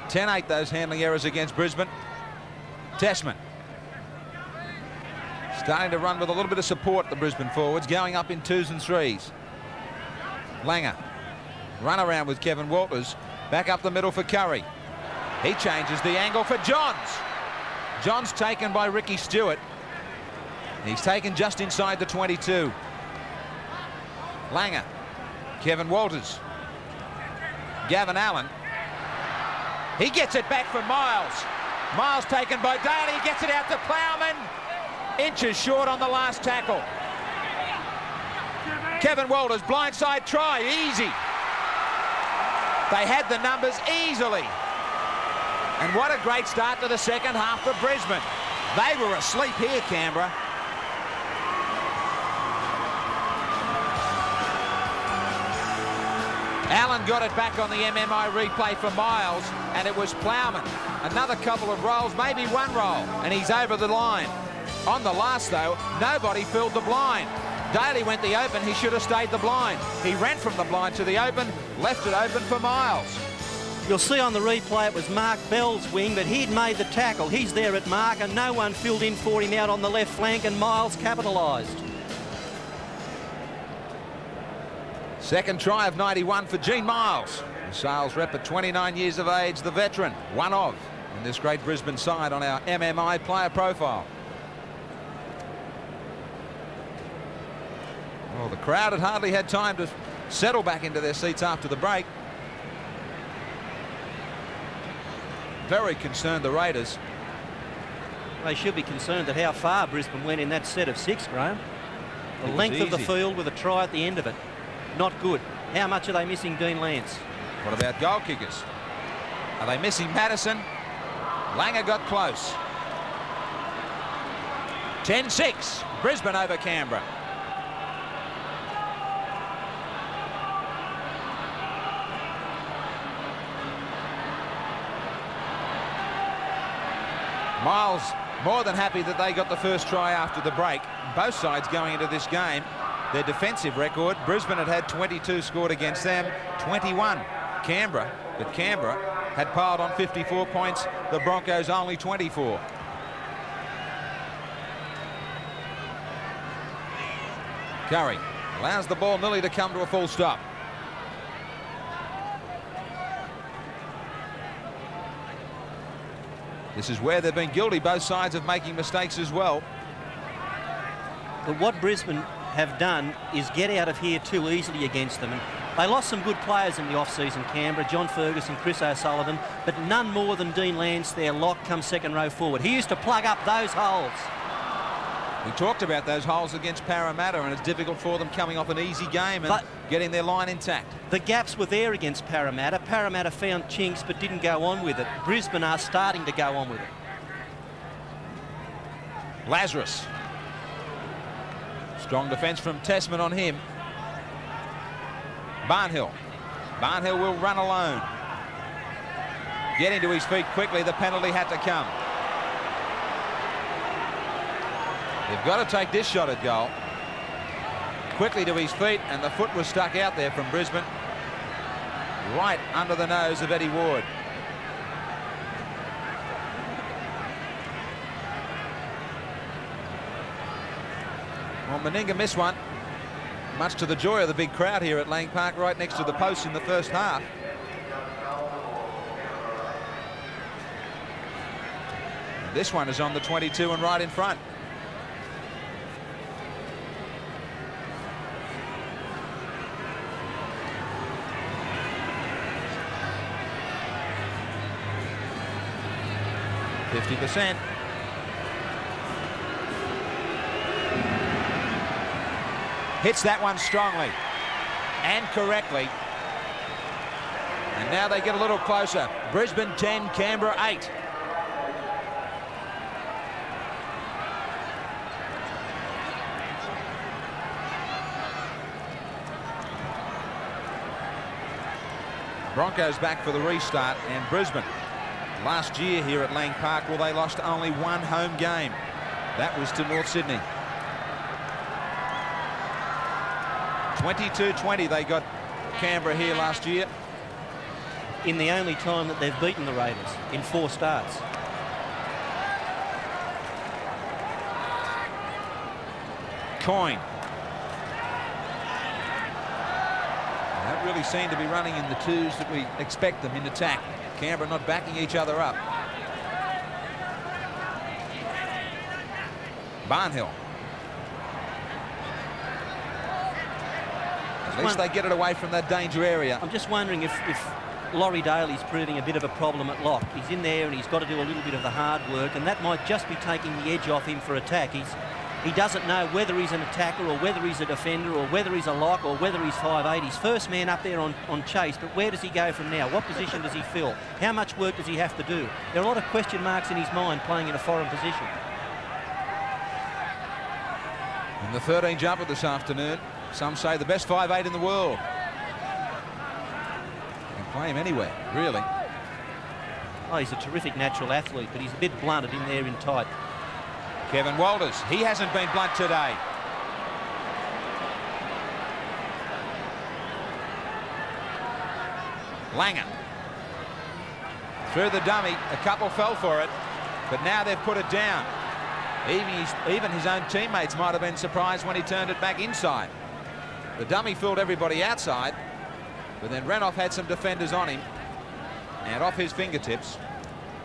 10-8 those handling errors against Brisbane. Tessman. Starting to run with a little bit of support, the Brisbane forwards, going up in 2s and 3s. Langer. Run around with Kevin Walters. Back up the middle for Curry. He changes the angle for Johns. Johns taken by Ricky Stewart. He's taken just inside the 22. Langer. Kevin Walters. Gavin Allen. He gets it back for Miles. Miles taken by Daly. He gets it out to Plowman. Inches short on the last tackle. Kevin Walters, blindside try, easy. They had the numbers easily. And what a great start to the second half for Brisbane. They were asleep here, Canberra. Allen got it back on the MMI replay for Miles, and it was Plowman. Another couple of rolls, maybe one roll, and he's over the line. On the last, though, nobody filled the blind. Daly went the open, he should have stayed the blind. He ran from the blind to the open, left it open for Miles. You'll see on the replay it was Mark Bell's wing, but he'd made the tackle. He's there at mark, and no one filled in for him out on the left flank, and Miles capitalised. Second try of 91 for Gene Miles. The sales rep at 29 years of age, the veteran, one of in this great Brisbane side on our MMI player profile. Well, the crowd had hardly had time to settle back into their seats after the break. Very concerned, the Raiders. They should be concerned at how far Brisbane went in that set of 6, Graham. The length of the field with a try at the end of it. Not good. How much are they missing Dean Lance? What about goal kickers? Are they missing Madison? Langer got close. 10-6. Brisbane over Canberra. Miles more than happy that they got the first try after the break. Both sides going into this game, their defensive record, Brisbane had 22 scored against them, 21 Canberra, but Canberra had piled on 54 points, the Broncos only 24. Curry allows the ball nearly to come to a full stop. This is where they've been guilty, both sides, of making mistakes as well. But what Brisbane have done is get out of here too easily against them. And they lost some good players in the off-season, Canberra, John Ferguson, Chris O'Sullivan, but none more than Dean Lance, their lock, come second row forward. He used to plug up those holes. We talked about those holes against Parramatta, and it's difficult for them coming off an easy game and getting their line intact. The gaps were there against Parramatta. Parramatta found chinks but didn't go on with it. Brisbane are starting to go on with it. Lazarus. Strong defence from Tessman on him. Barnhill. Barnhill will run alone. Getting to his feet quickly, the penalty had to come. They've got to take this shot at goal. Quickly to his feet, and the foot was stuck out there from Brisbane. Right under the nose of Eddie Ward. Well, Meninga missed one, much to the joy of the big crowd here at Lang Park, right next to the post in the first half. And this one is on the 22 and right in front. %. Hits that one strongly and correctly. And now they get a little closer. Brisbane 10, Canberra 8. Broncos back for the restart, and Brisbane last year here at Lang Park, well, they lost only one home game. That was to North Sydney. 22-20 they got Canberra here last year. In the only time that they've beaten the Raiders, in 4 starts. Coyne. They don't really seem to be running in the twos that we expect them in attack. Canberra not backing each other up. Barnhill. At least they get it away from that danger area. I'm just wondering if Laurie Daly's proving a bit of a problem at lock. He's in there and he's got to do a little bit of the hard work, and that might just be taking the edge off him for attack. He doesn't know whether he's an attacker or whether he's a defender or whether he's a lock or whether he's 5'8". He's first man up there on chase, but where does he go from now? What position does he fill? How much work does he have to do? There are a lot of question marks in his mind playing in a foreign position. In the 13 jumper this afternoon, some say the best 5'8" in the world. play him anywhere, really. Oh, he's a terrific natural athlete, but he's a bit blunted in there in tight. Kevin Walters, he hasn't been blunt today. Langer. Through the dummy, a couple fell for it, but now they've put it down. Even his own teammates might have been surprised when he turned it back inside. The dummy fooled everybody outside, but then Renouf had some defenders on him, and off his fingertips.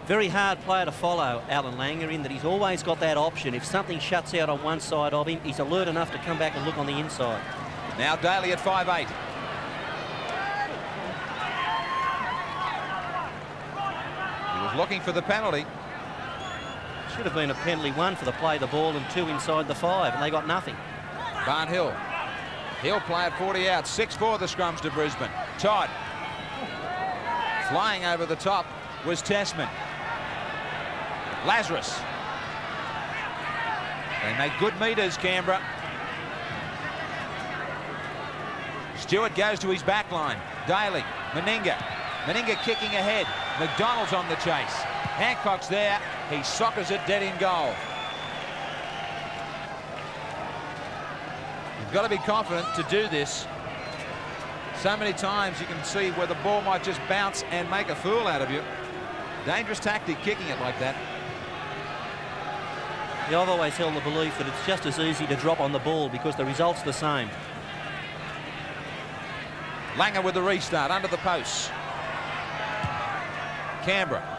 Very hard player to follow, Alan Langer, in that he's always got that option. If something shuts out on one side of him, he's alert enough to come back and look on the inside. Now Daly at 5'8". He was looking for the penalty. Should have been a penalty, 1 for the play the ball and 2 inside the 5, and they got nothing. Barnhill. He'll play at 40 out. 6-4 the scrums to Brisbane. Todd. Flying over the top was Tessman. Lazarus. They make good meters, Canberra. Stewart goes to his back line. Daly. Meninga. Meninga kicking ahead. McDonald's on the chase. Hancock's there. He soccers it dead in goal. You've got to be confident to do this. So many times you can see where the ball might just bounce and make a fool out of you. Dangerous tactic, kicking it like that. Yeah, I've always held the belief that it's just as easy to drop on the ball because the result's the same. Langer with the restart under the posts. Canberra.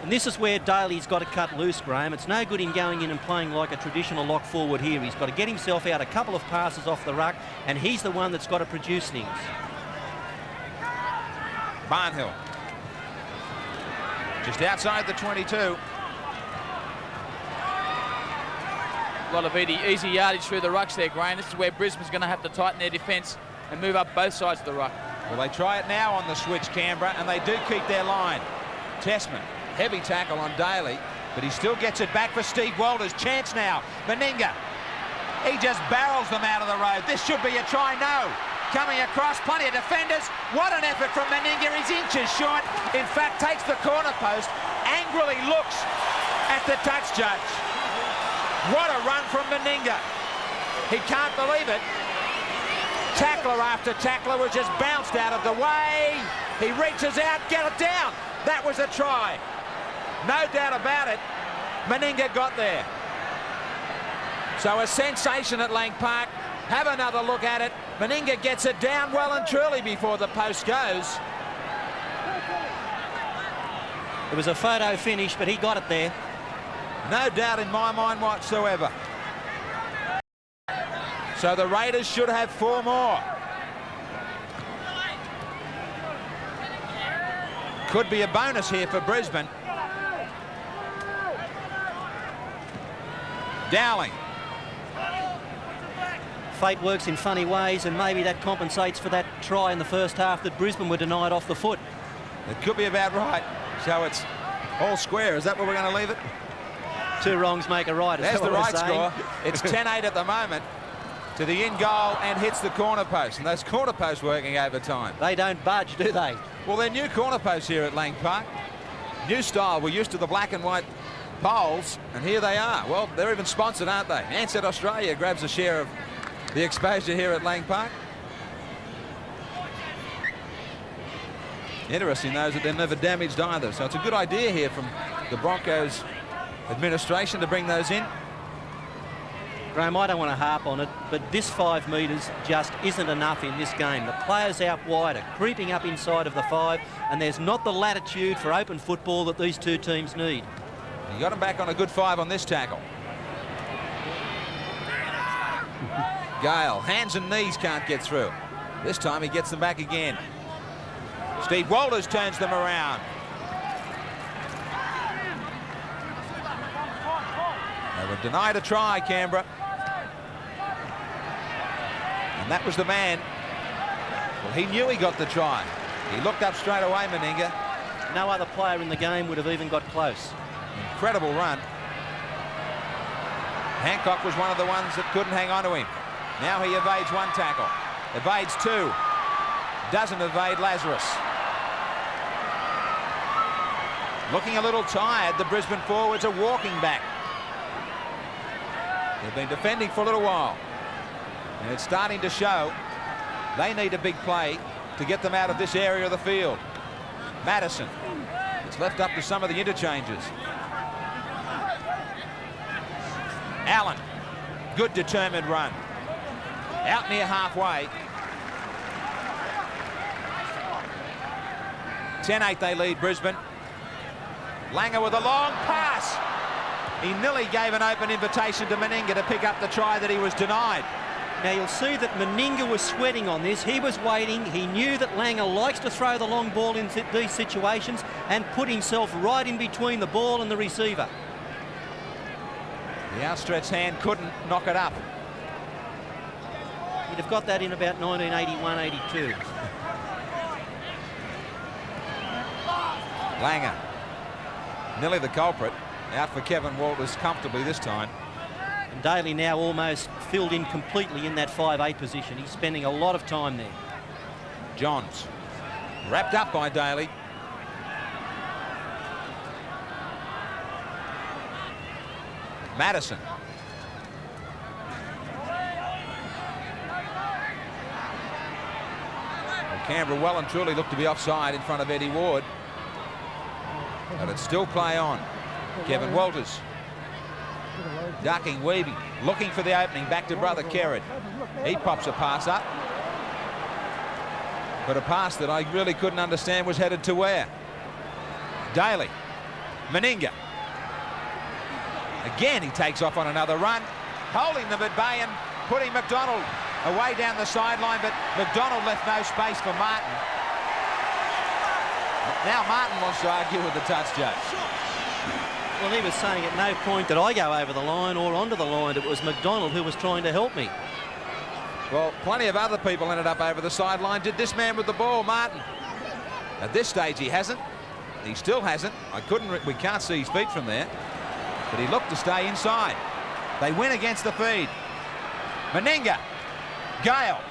And this is where Daly's got to cut loose, Graham. It's no good in going in and playing like a traditional lock forward here. He's got to get himself out a couple of passes off the ruck, and he's the one that's got to produce things. Barnhill. Just outside the 22. A lot of easy yardage through the rucks there, Graham. This is where Brisbane's going to have to tighten their defence and move up both sides of the ruck. Well, they try it now on the switch, Canberra, and they do keep their line. Tessman, heavy tackle on Daly, but he still gets it back for Steve Walters. Chance now. Meninga. He just barrels them out of the road. This should be a try, no. Coming across, plenty of defenders. What an effort from Meninga. He's inches short. In fact, takes the corner post, angrily looks at the touch judge. What a run from Meninga. He can't believe it. Tackler after tackler was just bounced out of the way. He reaches out, get it down. That was a try. No doubt about it. Meninga got there. So a sensation at Lang Park. Have another look at it. Meninga gets it down well and truly before the post goes. It was a photo finish, but he got it there. No doubt in my mind whatsoever. So the Raiders should have 4 more. Could be a bonus here for Brisbane. Dowling. Fate works in funny ways, and maybe that compensates for that try in the first half that Brisbane were denied off the foot. It could be about right. So it's all square. Is that where we're going to leave it? 2 wrongs make a right. There's the right score. It's 10-8 at the moment to the in goal and hits the corner post. And those corner posts working overtime. They don't budge, do they? Well, they're new corner posts here at Lang Park. New style. We're used to the black and white poles, and here they are. Well, they're even sponsored, aren't they? Ansett Australia grabs a share of the exposure here at Lang Park. Interesting, though, is that they're never damaged either. So it's a good idea here from the Broncos administration to bring those in. Graham, I don't want to harp on it, but this 5 metres just isn't enough in this game. The players out wide are creeping up inside of the 5, and there's not the latitude for open football that these 2 teams need. He got him back on a good 5 on this tackle. Gale, hands and knees can't get through. This time he gets them back again. Steve Walters turns them around. They were denied a try, Canberra. And that was the man. Well, he knew he got the try. He looked up straight away, Meninga. No other player in the game would have even got close. Incredible run. Hancock was one of the ones that couldn't hang on to him. Now he evades 1 tackle. Evades 2. Doesn't evade Lazarus. Looking a little tired, the Brisbane forwards are walking back. They've been defending for a little while, and it's starting to show. They need a big play to get them out of this area of the field. Madison. It's left up to some of the interchanges. Allen. Good determined run. Out near halfway. 10-8 they lead Brisbane. Langer with a long pass. He nearly gave an open invitation to Meninga to pick up the try that he was denied. Now you'll see that Meninga was sweating on this. He was waiting. He knew that Langer likes to throw the long ball in these situations and put himself right in between the ball and the receiver. The outstretched hand couldn't knock it up. He'd have got that in about 1981-82. Langer. Nearly the culprit. Out for Kevin Walters comfortably this time. And Daly now almost filled in completely in that 5'8" position. He's spending a lot of time there. Johns. Wrapped up by Daly. Madison. Well, Canberra well and truly looked to be offside in front of Eddie Ward. But it's still play on. Kevin Walters. Ducking, weaving, looking for the opening. Back to brother Kerrod. He pops a pass up. But a pass that I really couldn't understand was headed to where? Daly. Meninga. Again, he takes off on another run. Holding them at bay and putting McDonald away down the sideline, but McDonald left no space for Martin. Now Martin wants to argue with the touch judge. Well, he was saying at no point did I go over the line or onto the line. It was McDonald who was trying to help me. Well, plenty of other people ended up over the sideline. Did this man with the ball, Martin? At this stage, he hasn't. He still hasn't. We can't see his feet from there. But he looked to stay inside. They win against the feed. Meninga. Gale.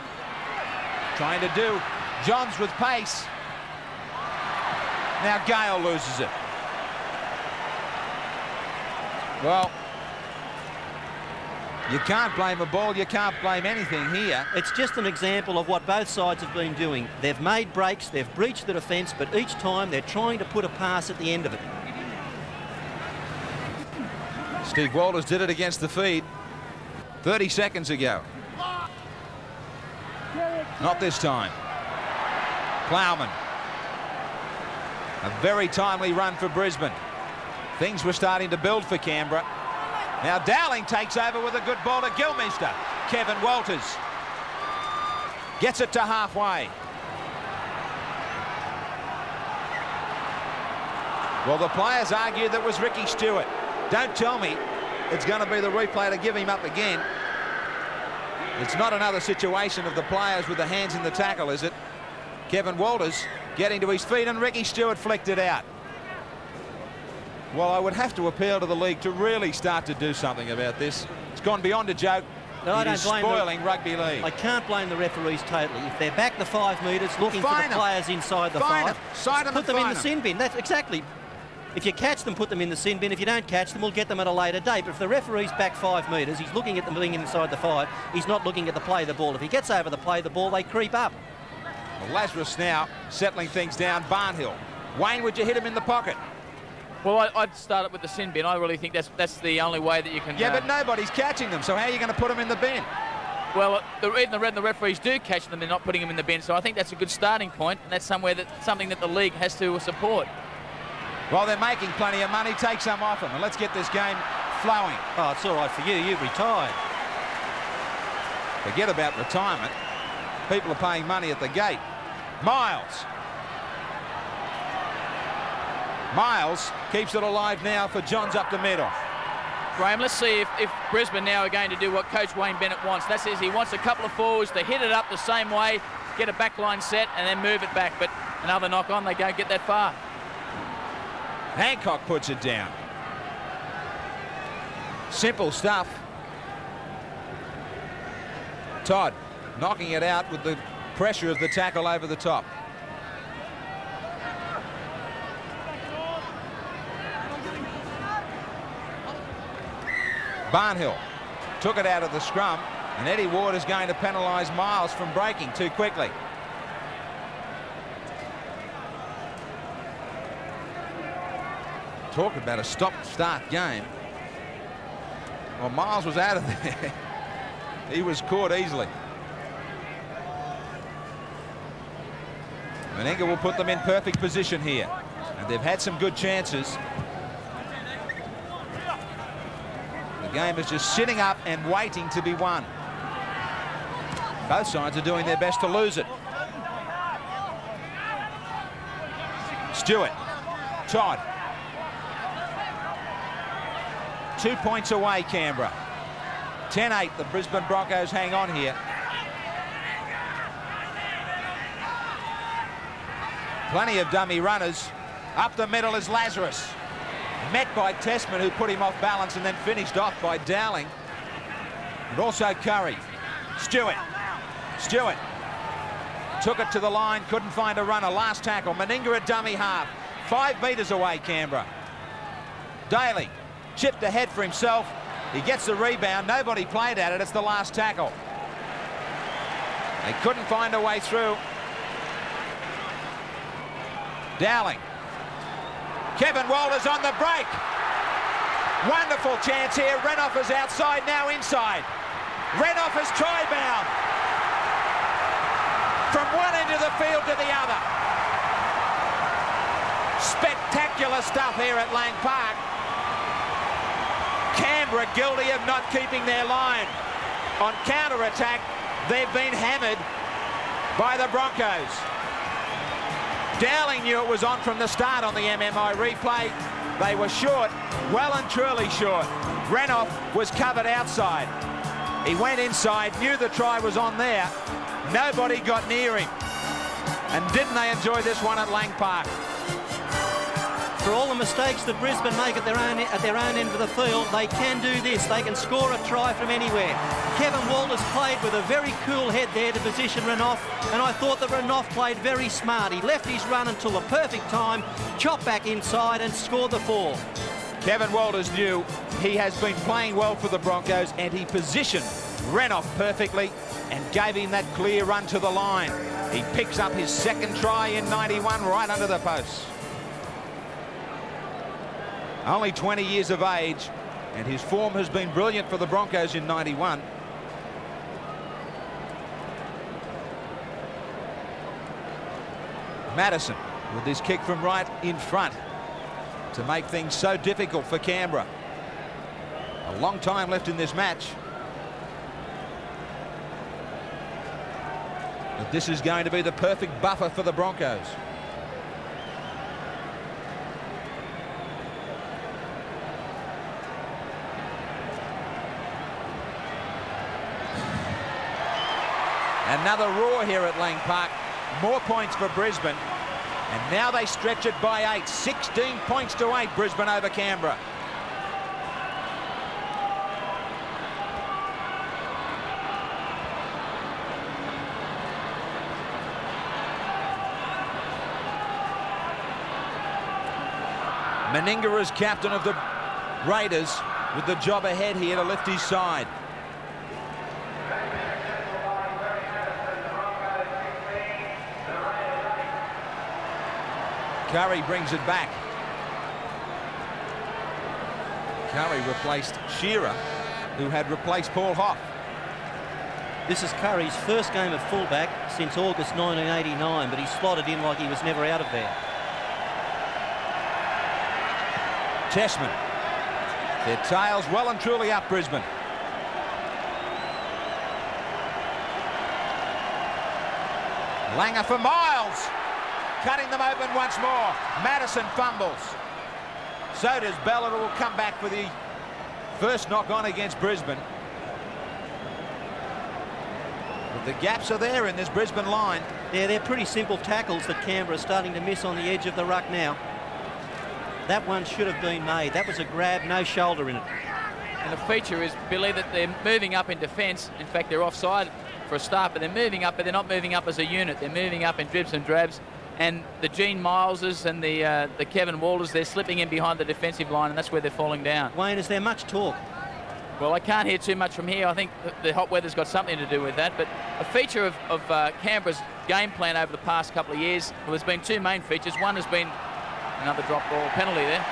Trying to do Johns with pace. Now Gale loses it. Well, you can't blame a ball. You can't blame anything here. It's just an example of what both sides have been doing. They've made breaks. They've breached the defence, but each time they're trying to put a pass at the end of it. Steve Walters did it against the feed 30 seconds ago. Not this time. Plowman. A very timely run for Brisbane. Things were starting to build for Canberra. Now Dowling takes over with a good ball to Gilmister. Kevin Walters gets it to halfway. Well, the players argued that was Ricky Stewart. Don't tell me it's going to be the replay to give him up again. It's not another situation of the players with the hands in the tackle, is it? Kevin Walters getting to his feet and Ricky Stewart flicked it out. Well, I would have to appeal to the league to really start to do something about this. It's gone beyond a joke. No, it is spoiling rugby league. I can't blame the referees totally. If they're back the 5 metres looking for the players inside the 5, put them in the sin bin. That's exactly. If you catch them, put them in the sin bin. If you don't catch them, we'll get them at a later date. But if the referee's back 5 metres, he's looking at them being inside the 5. He's not looking at the play of the ball. If he gets over the play of the ball, they creep up. Well, Lazarus now settling things down. Barnhill. Wayne, would you hit him in the pocket? Well, I'd start it with the sin bin. I really think that's the only way that you can... Yeah, but nobody's catching them, so how are you going to put them in the bin? Well, even the red and the referees do catch them. They're not putting them in the bin, so I think that's a good starting point, and that's something that the league has to support. Well, they're making plenty of money. Take some off them, and let's get this game flowing. Oh, it's all right for you. You've retired. Forget about retirement. People are paying money at the gate. Miles. Miles keeps it alive now for Johns up the middle. Graham, let's see if Brisbane now are going to do what Coach Wayne Bennett wants. That is, he wants a couple of forwards to hit it up the same way, get a backline set, and then move it back. But another knock on, they don't get that far. Hancock puts it down. Simple stuff. Todd knocking it out with the pressure of the tackle over the top. Barnhill took it out of the scrum, and Eddie Ward is going to penalise Miles from breaking too quickly. Talk about a stop-start game. Well, Miles was out of there. He was caught easily. Meninga will put them in perfect position here, and they've had some good chances. The game is just sitting up and waiting to be won. Both sides are doing their best to lose it. Stewart, Todd. 2 points away, Canberra. 10-8, the Brisbane Broncos hang on here. Plenty of dummy runners. Up the middle is Lazarus. Met by Tessman, who put him off balance and then finished off by Dowling. And also Curry. Stewart. Took it to the line, couldn't find a runner. Last tackle. Meninga at dummy half. 5 metres away, Canberra. Daly chipped ahead for himself. He gets the rebound. Nobody played at it. It's the last tackle. They couldn't find a way through. Dowling. Kevin Walters on the break. Wonderful chance here. Renouf is outside, now inside. Renouf is try-bound. From one end of the field to the other. Spectacular stuff here at Lang Park. Canberra guilty of not keeping their line. On counter-attack, they've been hammered by the Broncos. Dowling knew it was on from the start on the MMI replay. They were short, well and truly short. Renouf was covered outside. He went inside, knew the try was on there. Nobody got near him. And didn't they enjoy this one at Lang Park? For all the mistakes that Brisbane make at their own end of the field, they can do this. They can score a try from anywhere. Kevin Walters played with a very cool head there to position Renouf, and I thought that Renouf played very smart. He left his run until the perfect time, chopped back inside and scored the 4. Kevin Walters knew he has been playing well for the Broncos, and he positioned Renouf perfectly and gave him that clear run to the line. He picks up his second try in 91 right under the post. Only 20 years of age, and his form has been brilliant for the Broncos in 91. Madison with this kick from right in front to make things so difficult for Canberra. A long time left in this match. But this is going to be the perfect buffer for the Broncos. Another roar here at Lang Park. More points for Brisbane. And now they stretch it by 8. 16 points to 8, Brisbane over Canberra. Meninga is captain of the Raiders with the job ahead here to lift his side. Curry brings it back. Curry replaced Shearer, who had replaced Paul Hoff. This is Curry's first game of fullback since August 1989, but he slotted in like he was never out of there. Tessman. Their tails well and truly up, Brisbane. Langer for Miles. Cutting them open once more. Madison fumbles. So does Bell. It will come back for the first knock on against Brisbane. But the gaps are there in this Brisbane line. Yeah, they're pretty simple tackles that Canberra are starting to miss on the edge of the ruck now. That one should have been made. That was a grab, no shoulder in it. And the feature is, Billy, that they're moving up in defence. In fact, they're offside for a start, but they're moving up, but they're not moving up as a unit. They're moving up in dribs and drabs. And the Gene Mileses and the Kevin Walters, they're slipping in behind the defensive line, and that's where they're falling down. Wayne, is there much talk Well, I can't hear too much from here. I think the hot weather's got something to do with that. But a feature of Canberra's game plan over the past couple of years, well, there's been two main features. One has been another drop ball penalty there.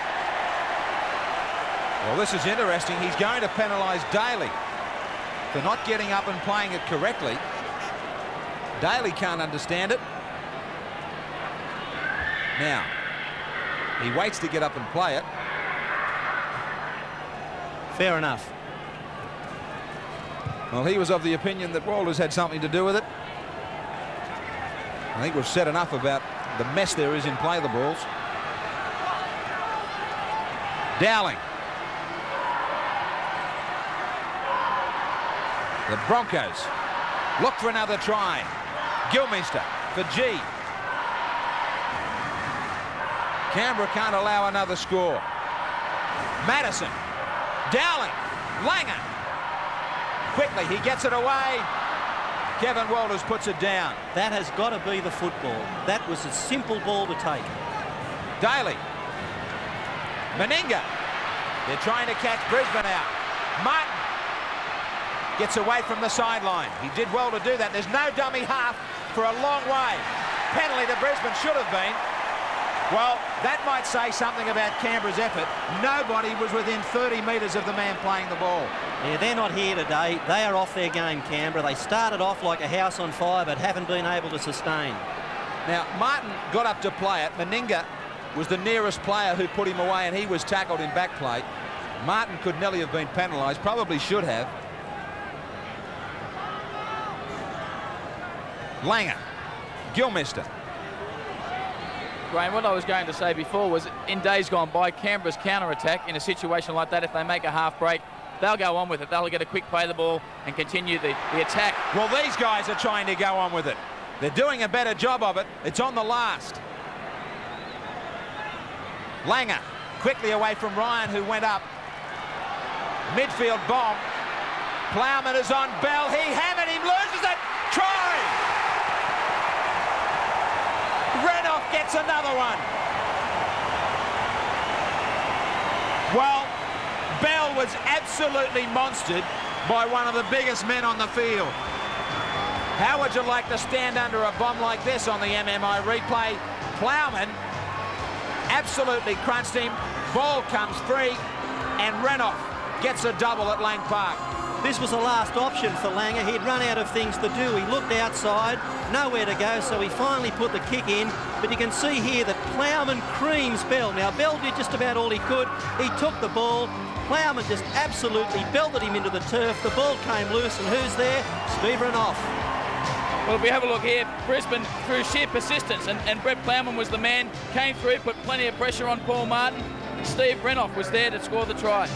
Well, this is interesting. He's going to penalise Daly for not getting up and playing it correctly. Daly can't understand it. Now, he waits to get up and play it. Fair enough. Well, he was of the opinion that Walters had something to do with it. I think we've said enough about the mess there is in play the balls. Dowling. The Broncos look for another try. Gilminster for G. Canberra can't allow another score. Madison. Dowling. Langer. Quickly, he gets it away. Kevin Walters puts it down. That has got to be the football. That was a simple ball to take. Daly. Meninga. They're trying to catch Brisbane out. Martin gets away from the sideline. He did well to do that. There's no dummy half for a long way. Penalty to Brisbane should have been. Well, that might say something about Canberra's effort. Nobody was within 30 metres of the man playing the ball. Yeah, they're not here today. They are off their game, Canberra. They started off like a house on fire but haven't been able to sustain. Now, Martin got up to play it. Meninga was the nearest player who put him away, and he was tackled in back play. Martin could nearly have been penalised, probably should have. Langer. Gilminster. Graham, what I was going to say before was in days gone by, Canberra's counter-attack in a situation like that, if they make a half break, they'll go on with it. They'll get a quick play of the ball and continue the attack. Well, these guys are trying to go on with it. They're doing a better job of it. It's on the last. Langer quickly away from Ryan, who went up. Midfield bomb. Plowman is on Bell. He hammered him, loses it. Try! Renoff gets another one. Well, Bell was absolutely monstered by one of the biggest men on the field. How would you like to stand under a bomb like this on the MMI replay? Plowman absolutely crunched him. Ball comes free, and Renoff gets a double at Lang Park. This was the last option for Langer. He'd run out of things to do. He looked outside, nowhere to go, so he finally put the kick in. But you can see here that Plowman creams Bell. Now, Bell did just about all he could. He took the ball. Plowman just absolutely belted him into the turf. The ball came loose, and who's there? Steve Renoff. Well, if we have a look here, Brisbane, through sheer persistence, and Brett Plowman was the man, came through, put plenty of pressure on Paul Martin. Steve Renoff was there to score the try.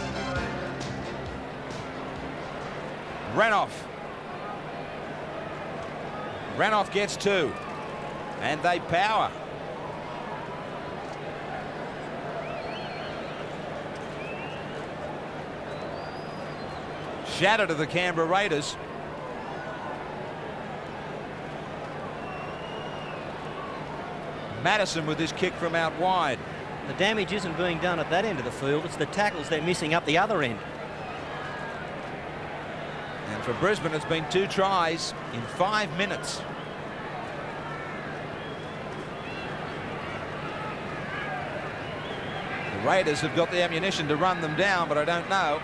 Renoff gets two, and they power. Shatter to the Canberra Raiders. Madison with this kick from out wide. The damage isn't being done at that end of the field. It's the tackles they're missing up the other end. And for Brisbane, it's been 2 tries in 5 minutes. The Raiders have got the ammunition to run them down, but I don't know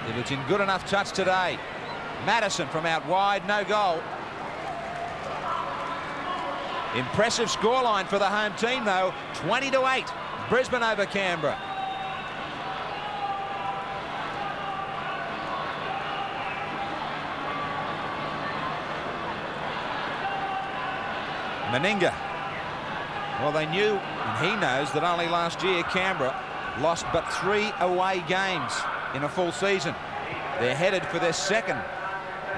if it's in good enough touch today. Madison from out wide, no goal. Impressive scoreline for the home team, though. 20-8. Brisbane over Canberra. Meninga. Well, they knew, and he knows, that only last year Canberra lost but 3 away games in a full season. They're headed for their second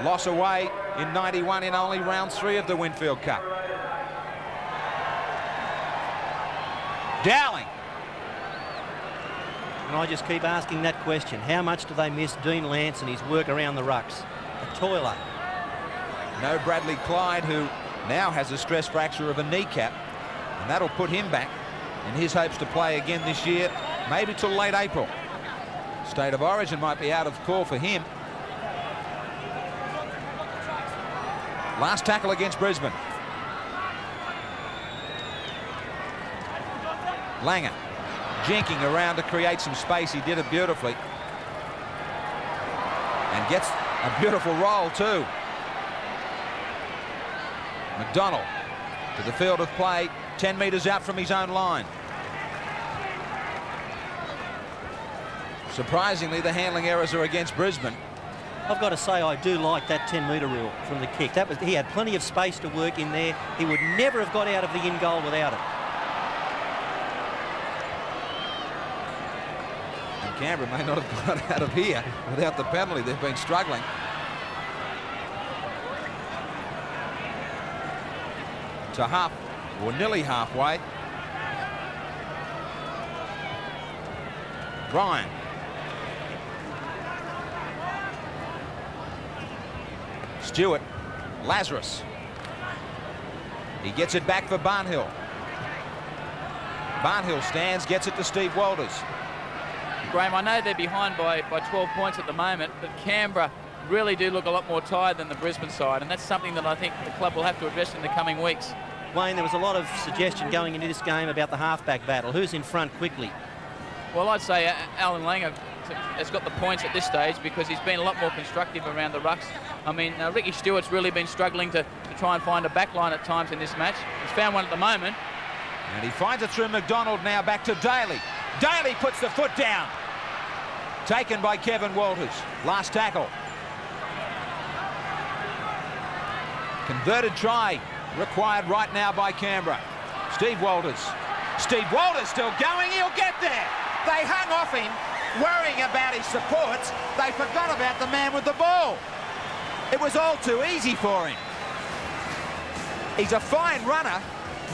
loss away in 91 in only round 3 of the Winfield Cup. Dowling. And I just keep asking that question. How much do they miss Dean Lance and his work around the rucks? A toiler. No Bradley Clyde, who now has a stress fracture of a kneecap, and that'll put him back in his hopes to play again this year, maybe till late April. State of origin might be out of call for him. Last tackle against Brisbane. Langer jinking around to create some space. He did it beautifully. And gets a beautiful roll too. McDonald to the field of play, 10 metres out from his own line. Surprisingly, the handling errors are against Brisbane. I've got to say, I do like that 10-metre rule from the kick. He had plenty of space to work in there. He would never have got out of the in goal without it. And Canberra may not have got out of here without the penalty. They've been struggling. To half, or nearly halfway. Ryan. Stewart. Lazarus. He gets it back for Barnhill. Barnhill stands, gets it to Steve Walters. Graham, I know they're behind by 12 points at the moment, but Canberra really do look a lot more tired than the Brisbane side, and that's something that I think the club will have to address in the coming weeks. Wayne, there was a lot of suggestion going into this game about the halfback battle. Who's in front quickly? Well, I'd say Alan Langer has got the points at this stage because he's been a lot more constructive around the rucks. I mean, Ricky Stewart's really been struggling to try and find a back line at times in this match. He's found one at the moment. And he finds it through McDonald now back to Daly. Daly puts the foot down. Taken by Kevin Walters. Last tackle. Converted try required right now by Canberra. Steve Walters. Steve Walters still going. He'll get there. They hung off him, worrying about his supports. They forgot about the man with the ball. It was all too easy for him. He's a fine runner,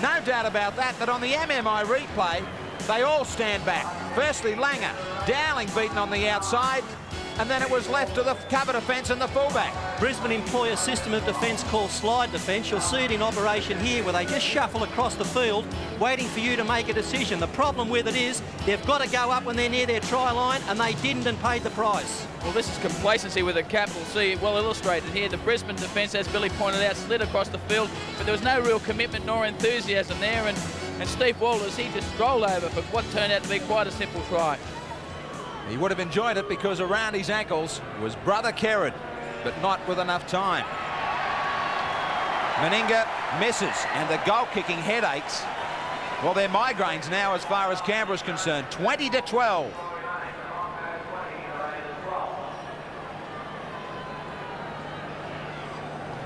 no doubt about that, but on the MMI replay, they all stand back. Firstly, Langer, Dowling beaten on the outside, and then it was left to the cover defence and the fullback. Brisbane employ a system of defence called slide defence. You'll see it in operation here where they just shuffle across the field waiting for you to make a decision. The problem with it is they've got to go up when they're near their try line, and they didn't and paid the price. Well, this is complacency with a capital C, well illustrated here. The Brisbane defence, as Billy pointed out, slid across the field, but there was no real commitment nor enthusiasm there, and Steve Walters, he just strolled over for what turned out to be quite a simple try. He would have enjoyed it because around his ankles was brother Kerrod, but not with enough time. Meninga misses, and the goal-kicking headaches, well, they're migraines now as far as Canberra's concerned. 20-12.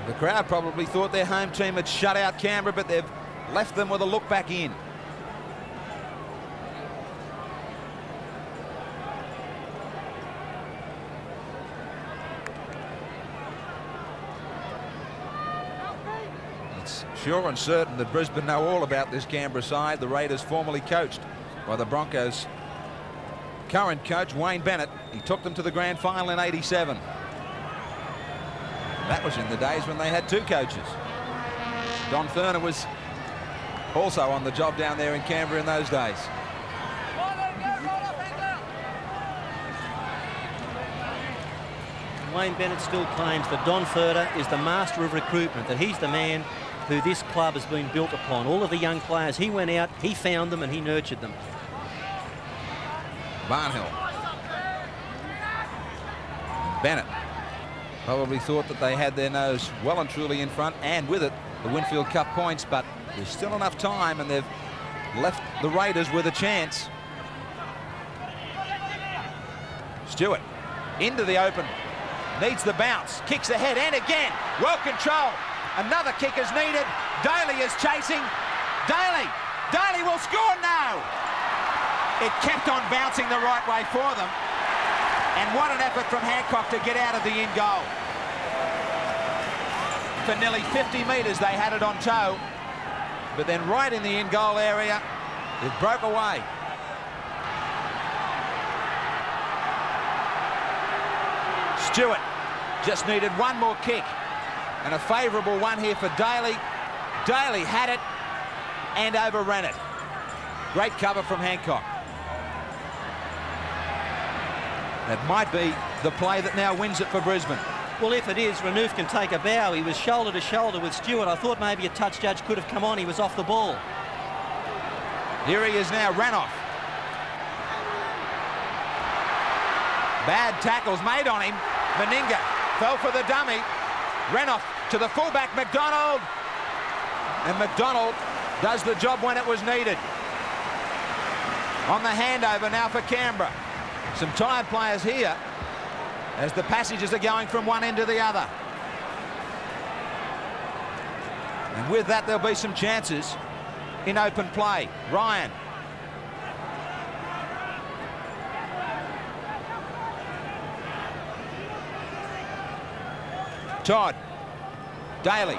The crowd probably thought their home team had shut out Canberra, but they've left them with a look back in. It's sure and certain that Brisbane know all about this Canberra side. The Raiders formerly coached by the Broncos' current coach, Wayne Bennett. He took them to the grand final in '87. That was in the days when they had two coaches. Don Thurner was also on the job down there in Canberra in those days. Wayne Bennett still claims that Don Thurner is the master of recruitment, that he's the man who this club has been built upon. All of the young players, he went out, he found them and he nurtured them. Barnhill. Bennett probably thought that they had their nose well and truly in front, and with it the Winfield Cup points, but there's still enough time and they've left the Raiders with a chance. Stewart into the open, needs the bounce, kicks ahead and again, well controlled. Another kick is needed. Daly is chasing. Daly will score now. It kept on bouncing the right way for them. And what an effort from Hancock to get out of the in goal. For nearly 50 metres they had it on toe, but then right in the in goal area it broke away. Stewart just needed one more kick, and a favourable one here for Daly. Daly had it and overran it. Great cover from Hancock. That might be the play that now wins it for Brisbane. Well, if it is, Renouf can take a bow. He was shoulder to shoulder with Stewart. I thought maybe a touch judge could have come on. He was off the ball. Here he is now, Ranoff. Bad tackles made on him. Meninga fell for the dummy. Ranoff to the fullback, McDonald. And McDonald does the job when it was needed. On the handover now for Canberra. Some tired players here as the passages are going from one end to the other. And with that, there'll be some chances in open play. Ryan. Todd. Daly.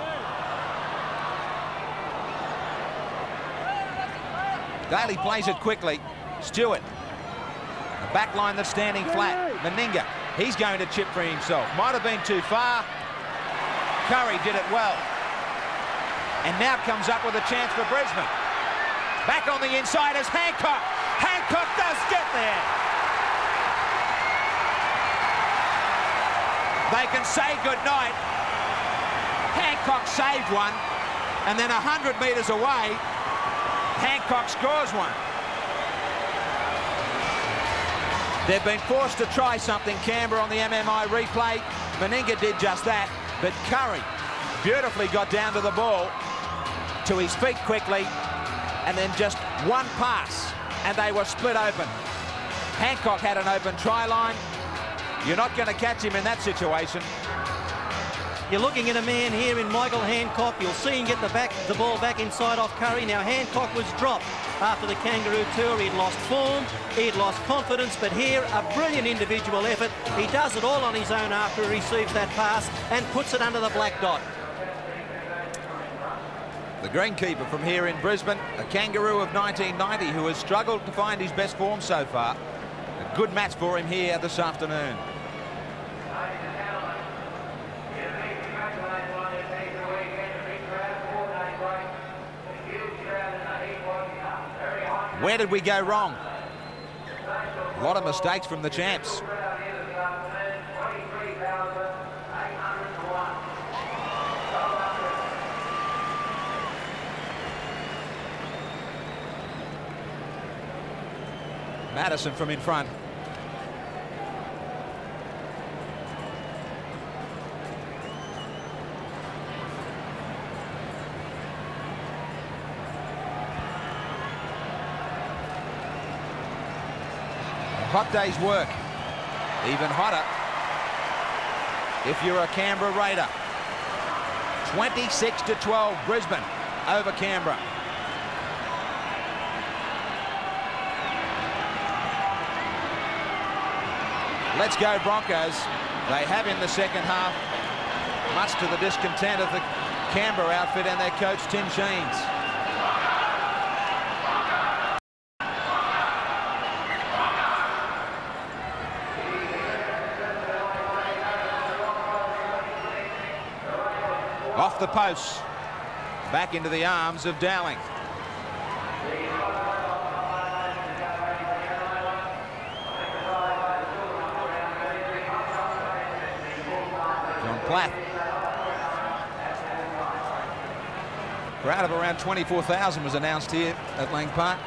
Daly plays it quickly. Stewart. A back line that's standing flat. Meninga. He's going to chip for himself. Might have been too far. Curry did it well. And now comes up with a chance for Brisbane. Back on the inside is Hancock. Hancock does get there. They can say goodnight. Hancock saved one. And then 100 metres away, Hancock scores one. They've been forced to try something, Canberra, on the MMI replay. Meninga did just that, but Curry beautifully got down to the ball, to his feet quickly, and then just one pass, and they were split open. Hancock had an open try line. You're not going to catch him in that situation. You're looking at a man here in Michael Hancock. You'll see him get the ball back inside off Curry. Now, Hancock was dropped after the Kangaroo tour. He'd lost form, he'd lost confidence, but here, a brilliant individual effort. He does it all on his own after he receives that pass and puts it under the black dot. The greenkeeper from here in Brisbane, a Kangaroo of 1990 who has struggled to find his best form so far. A good match for him here this afternoon. Where did we go wrong? A lot of mistakes from the champs. Madison from in front. Hot day's work. Even hotter if you're a Canberra Raider. 26-12 Brisbane over Canberra. Let's go Broncos. They have in the second half, much to the discontent of the Canberra outfit and their coach Tim Sheens. Off the posts, back into the arms of Dowling. John Platt. Crowd of around 24,000 was announced here at Lang Park.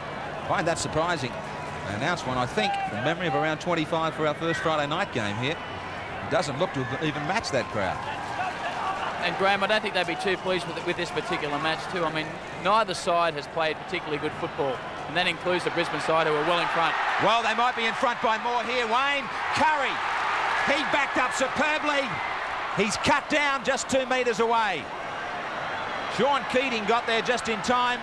I find that surprising. They announced one, I think, from memory, of around 25 for our first Friday night game here. It doesn't look to have even matched that crowd. And Graham, I don't think they'd be too pleased with this particular match too. I mean, neither side has played particularly good football, and that includes the Brisbane side, who are well in front. Well, they might be in front by more here. Wayne Curry, he backed up superbly. He's cut down just 2 metres away. Sean Keating got there just in time,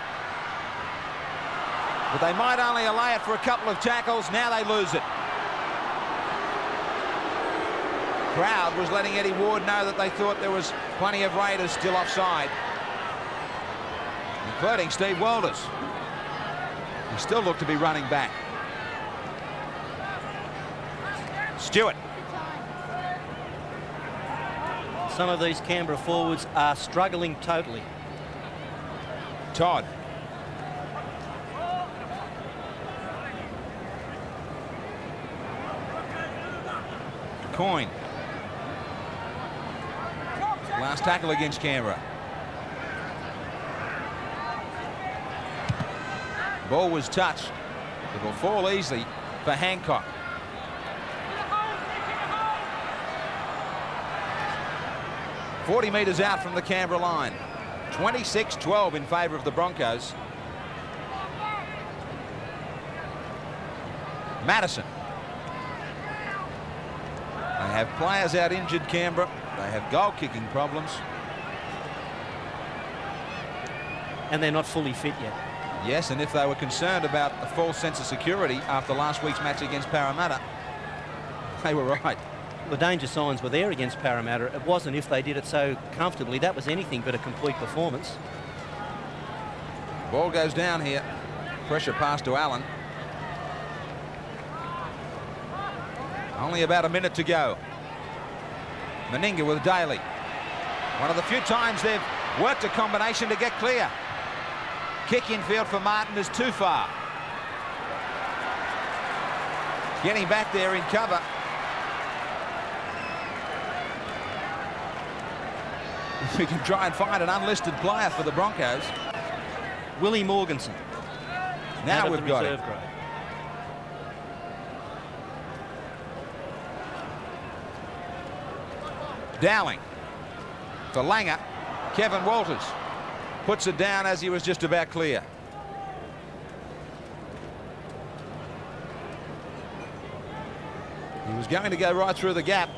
but they might only allay it for a couple of tackles. Now they lose it. Crowd was letting Eddie Ward know that they thought there was plenty of Raiders still offside, including Steve Walters. He still looked to be running back. Stewart. Some of these Canberra forwards are struggling totally. Todd. coin. Last tackle against Canberra. Ball was touched. It will fall easily for Hancock. "40 metres out from the Canberra line. 26-12 in favour of the Broncos. Madison. They have players out injured, Canberra. They have goal-kicking problems. And they're not fully fit yet. Yes, and if they were concerned about a false sense of security after last week's match against Parramatta, they were right. The danger signs were there against Parramatta. It wasn't if they did it so comfortably. That was anything but a complete performance. Ball goes down here. Pressure pass to Allen. Only about a minute to go. Meninga with Daly. One of the few times they've worked a combination to get clear. Kick infield for Martin is too far. Getting back there in cover. We can try and find an unlisted player for the Broncos. Willie Morganson. Now we've got it. Grade. Dowling for Langer. Kevin Walters puts it down as he was just about clear. He was going to go right through the gap,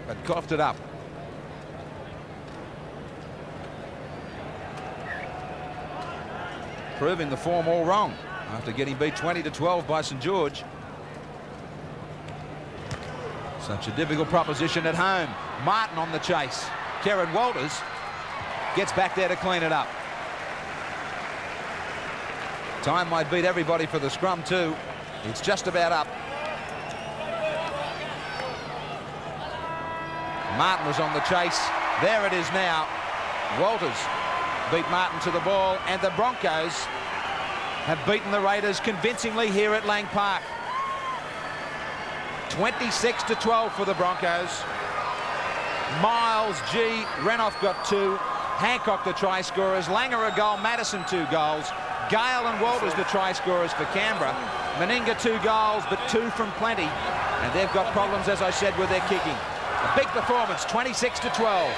but coughed it up. Proving the form all wrong after getting beat 20-12 by St George. Such a difficult proposition at home. Martin on the chase. Kevin Walters gets back there to clean it up. Time might beat everybody for the scrum too. It's just about up. Martin was on the chase. There it is now. Walters beat Martin to the ball, and the Broncos have beaten the Raiders convincingly here at Lang Park. 26-12 for the Broncos. Miles, G, Renouf got 2. Hancock the try scorers. Langer a goal. Madison 2 goals. Gale and Walters the try scorers for Canberra. Meninga 2 goals, but 2 from plenty. And they've got problems, as I said, with their kicking. A big performance, 26-12.